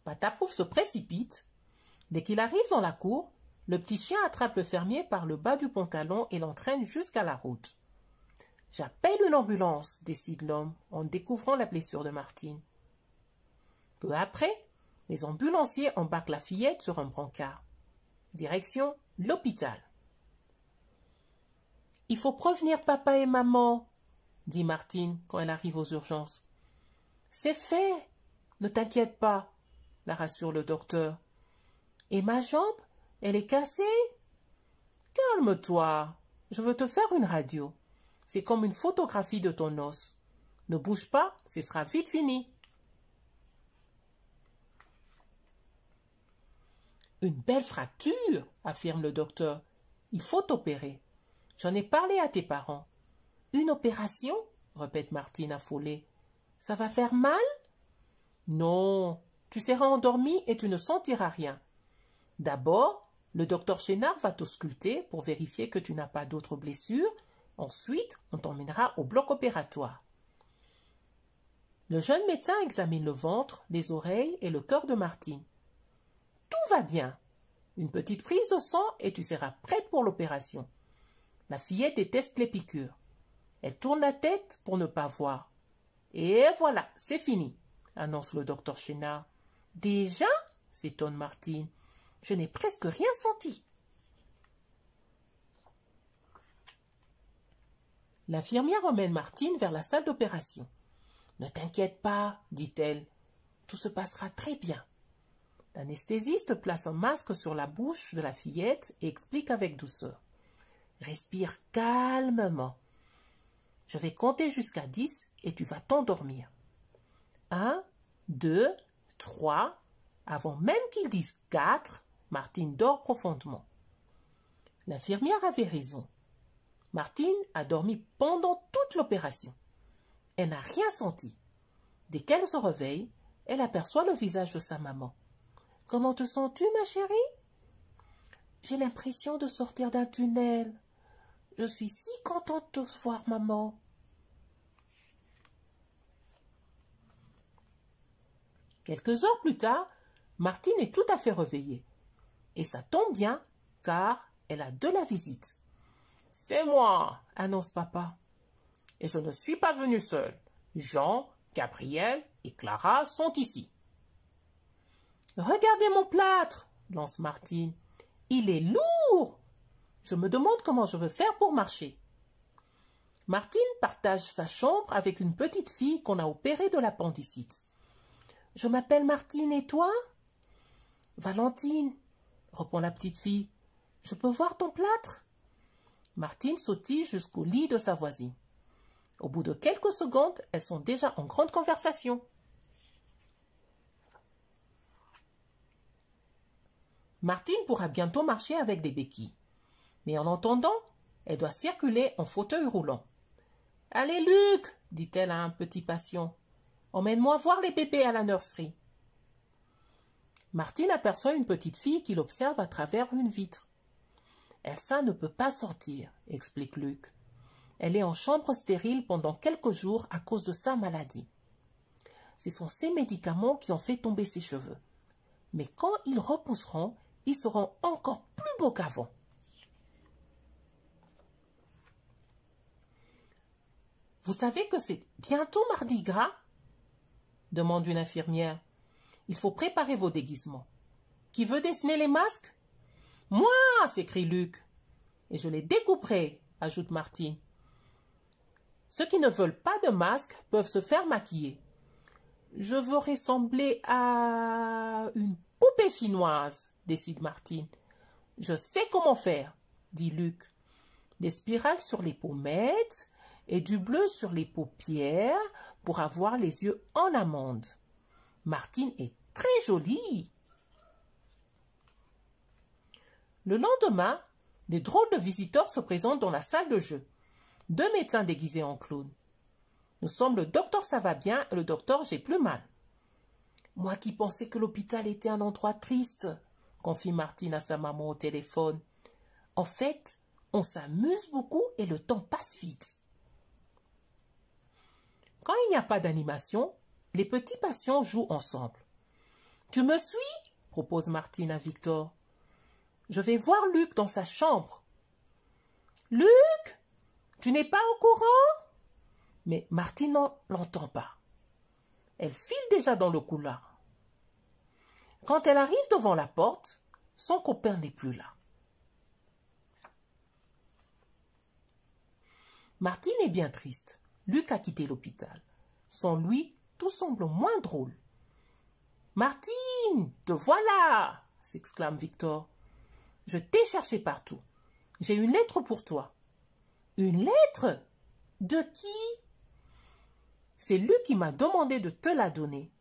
Patapouf se précipite. Dès qu'il arrive dans la cour, le petit chien attrape le fermier par le bas du pantalon et l'entraîne jusqu'à la route. « J'appelle une ambulance », décide l'homme en découvrant la blessure de Martine. Peu après, les ambulanciers embarquent la fillette sur un brancard. Direction l'hôpital. « Il faut prévenir papa et maman », dit Martine quand elle arrive aux urgences. « C'est fait, ne t'inquiète pas », la rassure le docteur. « Et ma jambe, elle est cassée ?»« Calme-toi, je veux te faire une radio. C'est comme une photographie de ton os. Ne bouge pas, ce sera vite fini. » Une belle fracture, affirme le docteur. Il faut opérer. J'en ai parlé à tes parents. Une opération, répète Martine affolée. Ça va faire mal? Non, tu seras endormie et tu ne sentiras rien. D'abord, le docteur Chénard va t'ausculter pour vérifier que tu n'as pas d'autres blessures. Ensuite, on t'emmènera au bloc opératoire. Le jeune médecin examine le ventre, les oreilles et le cœur de Martine. Tout va bien. Une petite prise de sang et tu seras prête pour l'opération. La fillette déteste les piqûres. Elle tourne la tête pour ne pas voir. Et voilà, c'est fini, annonce le docteur Chénard. Déjà? S'étonne Martine. Je n'ai presque rien senti. L'infirmière emmène Martine vers la salle d'opération. « Ne t'inquiète pas, dit-elle, tout se passera très bien. » L'anesthésiste place un masque sur la bouche de la fillette et explique avec douceur. « Respire calmement. Je vais compter jusqu'à 10 et tu vas t'endormir. 1, 2, 3. Avant même qu'ils disent 4, Martine dort profondément. L'infirmière avait raison. Martine a dormi pendant toute l'opération. Elle n'a rien senti. Dès qu'elle se réveille, elle aperçoit le visage de sa maman. « Comment te sens-tu, ma chérie ?»« J'ai l'impression de sortir d'un tunnel. Je suis si contente de te voir, maman. » Quelques heures plus tard, Martine est tout à fait réveillée. Et ça tombe bien, car elle a de la visite. « C'est moi, » annonce papa. « Et je ne suis pas venue seule. Jean, Gabriel et Clara sont ici. »« Regardez mon plâtre, » lance Martine. « Il est lourd. Je me demande comment je veux faire pour marcher. » Martine partage sa chambre avec une petite fille qu'on a opérée de l'appendicite. « Je m'appelle Martine et toi ?»« Valentine, » répond la petite fille. « Je peux voir ton plâtre ?» Martine sautille jusqu'au lit de sa voisine. Au bout de quelques secondes, elles sont déjà en grande conversation. Martine pourra bientôt marcher avec des béquilles. Mais en attendant, elle doit circuler en fauteuil roulant. « Allez, Luc, dit-elle à un petit patient. « Emmène-moi voir les bébés à la nurserie. » Martine aperçoit une petite fille qui l'observe à travers une vitre. « Elsa ne peut pas sortir, » explique Luc. « Elle est en chambre stérile pendant quelques jours à cause de sa maladie. Ce sont ces médicaments qui ont fait tomber ses cheveux. Mais quand ils repousseront, ils seront encore plus beaux qu'avant. » « Vous savez que c'est bientôt Mardi Gras ?» demande une infirmière. « Il faut préparer vos déguisements. Qui veut dessiner les masques ?»« Moi !» s'écrie Luc. « Et je les découperai » ajoute Martine. « Ceux qui ne veulent pas de masque peuvent se faire maquiller. »« Je veux ressembler à une poupée chinoise » décide Martine. « Je sais comment faire » dit Luc. « Des spirales sur les pommettes et du bleu sur les paupières pour avoir les yeux en amande. Martine est très jolie. » Le lendemain, des drôles de visiteurs se présentent dans la salle de jeu. 2 médecins déguisés en clowns. « Nous sommes le docteur Ça va bien et le docteur J'ai plus mal. »« Moi qui pensais que l'hôpital était un endroit triste, » confie Martine à sa maman au téléphone. « En fait, on s'amuse beaucoup et le temps passe vite. » Quand il n'y a pas d'animation, les petits patients jouent ensemble. « Tu me suis ?» propose Martine à Victor. « Je vais voir Luc dans sa chambre. »« Luc, tu n'es pas au courant ?» Mais Martine ne l'entend pas. Elle file déjà dans le couloir. Quand elle arrive devant la porte, son copain n'est plus là. Martine est bien triste. Luc a quitté l'hôpital. Sans lui, tout semble moins drôle. « Martine, te voilà !» s'exclame Victor. « Je t'ai cherché partout. J'ai une lettre pour toi. »« Une lettre ? De qui ? » ?»« C'est Luc qui m'a demandé de te la donner. »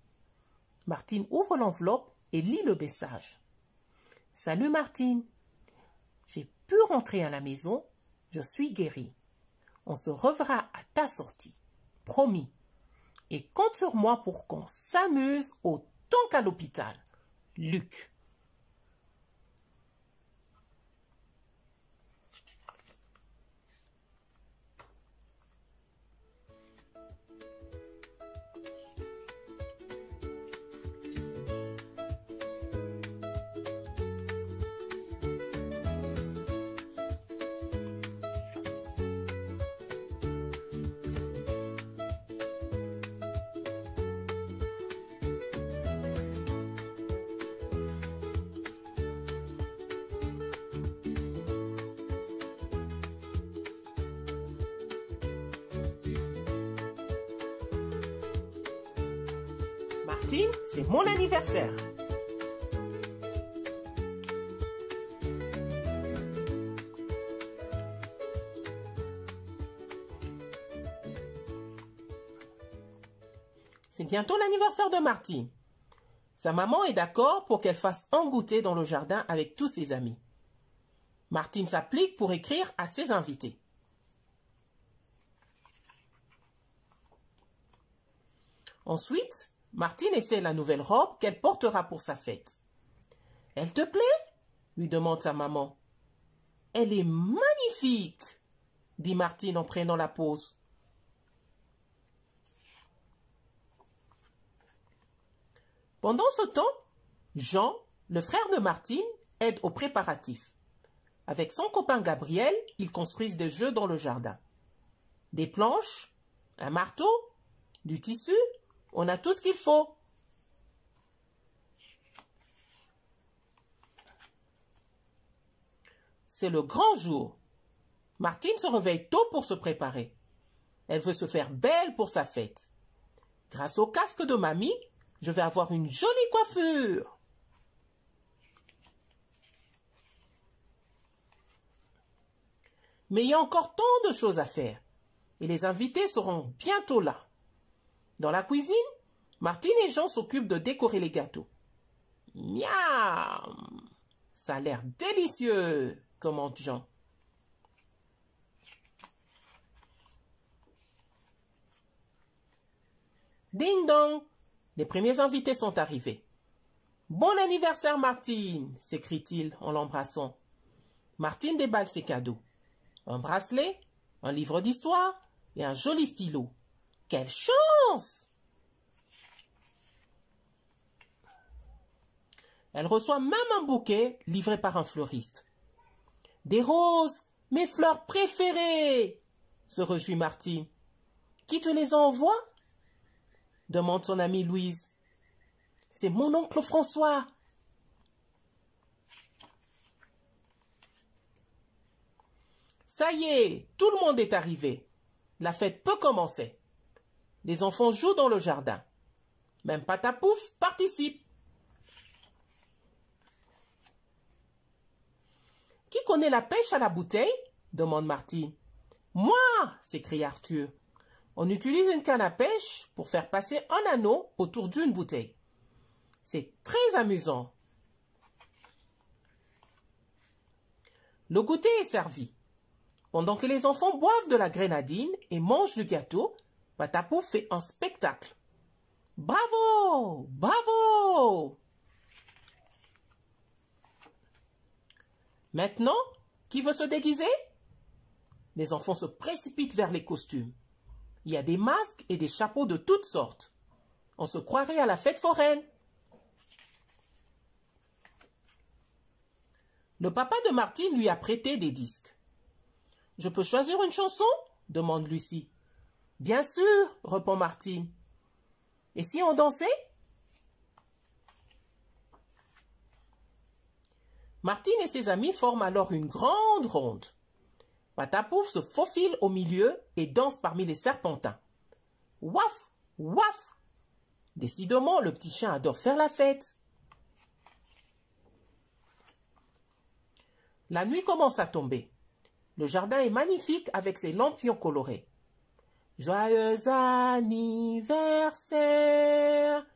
Martine ouvre l'enveloppe et lit le message. « Salut Martine. J'ai pu rentrer à la maison. Je suis guérie. On se reverra à ta sortie. Promis. Et compte sur moi pour qu'on s'amuse autant qu'à l'hôpital. Luc. » Martine, c'est mon anniversaire. C'est bientôt l'anniversaire de Martine. Sa maman est d'accord pour qu'elle fasse un goûter dans le jardin avec tous ses amis. Martine s'applique pour écrire à ses invités. Ensuite, Martine essaie la nouvelle robe qu'elle portera pour sa fête. « Elle te plaît ?» lui demande sa maman. « Elle est magnifique !» dit Martine en prenant la pose. Pendant ce temps, Jean, le frère de Martine, aide aux préparatifs. Avec son copain Gabriel, ils construisent des jeux dans le jardin. Des planches, un marteau, du tissu, on a tout ce qu'il faut. C'est le grand jour. Martine se réveille tôt pour se préparer. Elle veut se faire belle pour sa fête. Grâce au casque de mamie, je vais avoir une jolie coiffure. Mais il y a encore tant de choses à faire. Et les invités seront bientôt là. Dans la cuisine, Martine et Jean s'occupent de décorer les gâteaux. Miam! Ça a l'air délicieux, commente Jean. Ding dong! Les premiers invités sont arrivés. « Bon anniversaire, Martine !» s'écrie-t-il en l'embrassant. Martine déballe ses cadeaux. Un bracelet, un livre d'histoire et un joli stylo. Quelle chance! Elle reçoit même un bouquet livré par un fleuriste. « Des roses, mes fleurs préférées !» se réjouit Martine. « Qui te les envoie ?» demande son amie Louise. « C'est mon oncle François. » Ça y est, tout le monde est arrivé. La fête peut commencer. Les enfants jouent dans le jardin. Même Patapouf participe. « Qui connaît la pêche à la bouteille ?» demande Martine. « Moi !» s'écrie Arthur. On utilise une canne à pêche pour faire passer un anneau autour d'une bouteille. C'est très amusant. Le goûter est servi. Pendant que les enfants boivent de la grenadine et mangent du gâteau, Patapouf fait un spectacle. Bravo! Bravo! Maintenant, qui veut se déguiser? Les enfants se précipitent vers les costumes. Il y a des masques et des chapeaux de toutes sortes. On se croirait à la fête foraine. Le papa de Martine lui a prêté des disques. « Je peux choisir une chanson ?» demande Lucie. « Bien sûr !» répond Martine. « Et si on dansait ?» Martine et ses amis forment alors une grande ronde. Patapouf se faufile au milieu et danse parmi les serpentins. Waf, waf! Décidément, le petit chien adore faire la fête. La nuit commence à tomber. Le jardin est magnifique avec ses lampions colorés. Joyeux anniversaire!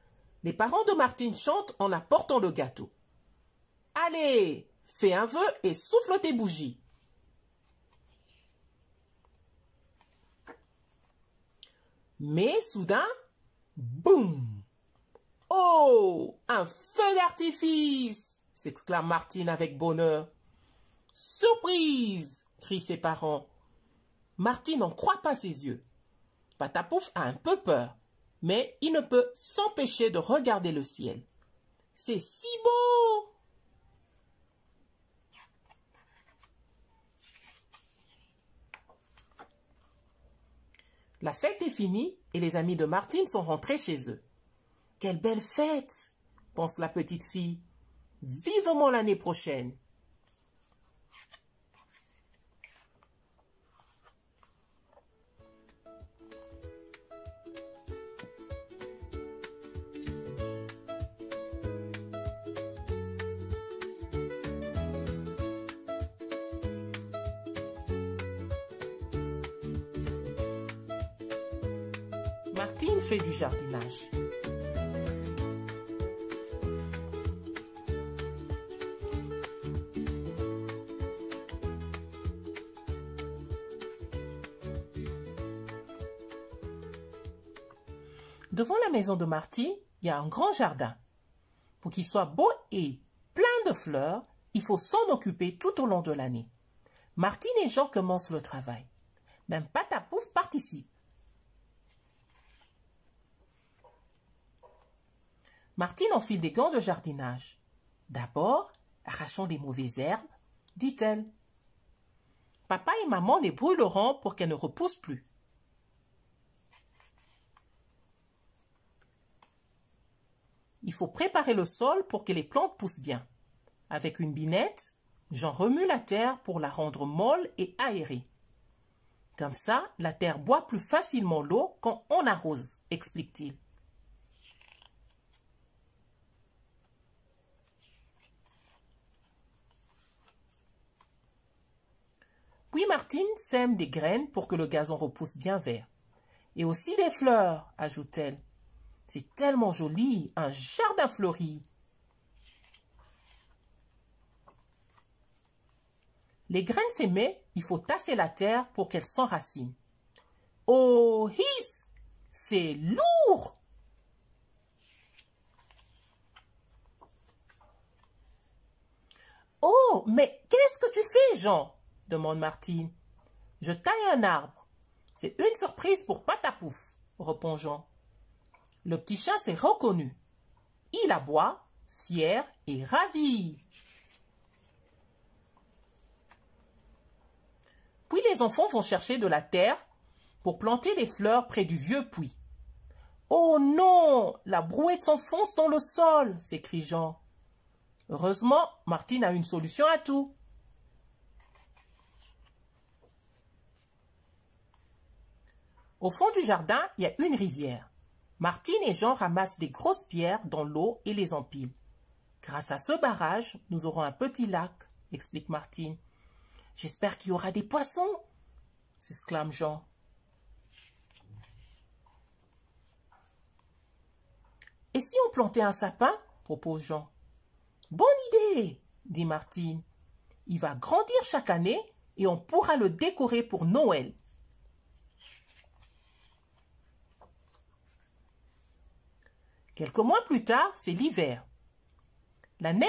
Les parents de Martine chantent en apportant le gâteau. Allez, fais un vœu et souffle tes bougies. Mais soudain, boum! Oh, un feu d'artifice! S'exclame Martine avec bonheur. Surprise! Crient ses parents. Martine n'en croit pas ses yeux. Patapouf a un peu peur, mais il ne peut s'empêcher de regarder le ciel. C'est si beau! La fête est finie et les amis de Martine sont rentrés chez eux. Quelle belle fête, pense la petite fille. Vivement l'année prochaine. Martine fait du jardinage. Devant la maison de Martine, il y a un grand jardin. Pour qu'il soit beau et plein de fleurs, il faut s'en occuper tout au long de l'année. Martine et Jean commencent le travail. Même Patapouf participe. Martine enfile des gants de jardinage. D'abord, arrachons les mauvaises herbes, dit-elle. Papa et maman les brûleront pour qu'elles ne repoussent plus. Il faut préparer le sol pour que les plantes poussent bien. Avec une binette, Jean remue la terre pour la rendre molle et aérée. Comme ça, la terre boit plus facilement l'eau quand on arrose, explique-t-il. Puis Martine sème des graines pour que le gazon repousse bien vert. Et aussi des fleurs, ajoute-t-elle. C'est tellement joli, un jardin fleuri. Les graines sémées, il faut tasser la terre pour qu'elles s'enracinent. Oh, hiss! C'est lourd! Oh, mais qu'est-ce que tu fais, Jean? Demande Martine. Je taille un arbre. C'est une surprise pour Patapouf, répond Jean. Le petit chat s'est reconnu. Il aboie, fier et ravi. Puis les enfants vont chercher de la terre pour planter des fleurs près du vieux puits. « Oh non, la brouette s'enfonce dans le sol !» s'écrie Jean. Heureusement, Martine a une solution à tout. Au fond du jardin, il y a une rivière. Martine et Jean ramassent des grosses pierres dans l'eau et les empilent. Grâce à ce barrage, nous aurons un petit lac, explique Martine. J'espère qu'il y aura des poissons, s'exclame Jean. Et si on plantait un sapin, propose Jean. Bonne idée, dit Martine. Il va grandir chaque année et on pourra le décorer pour Noël. Quelques mois plus tard, c'est l'hiver. La neige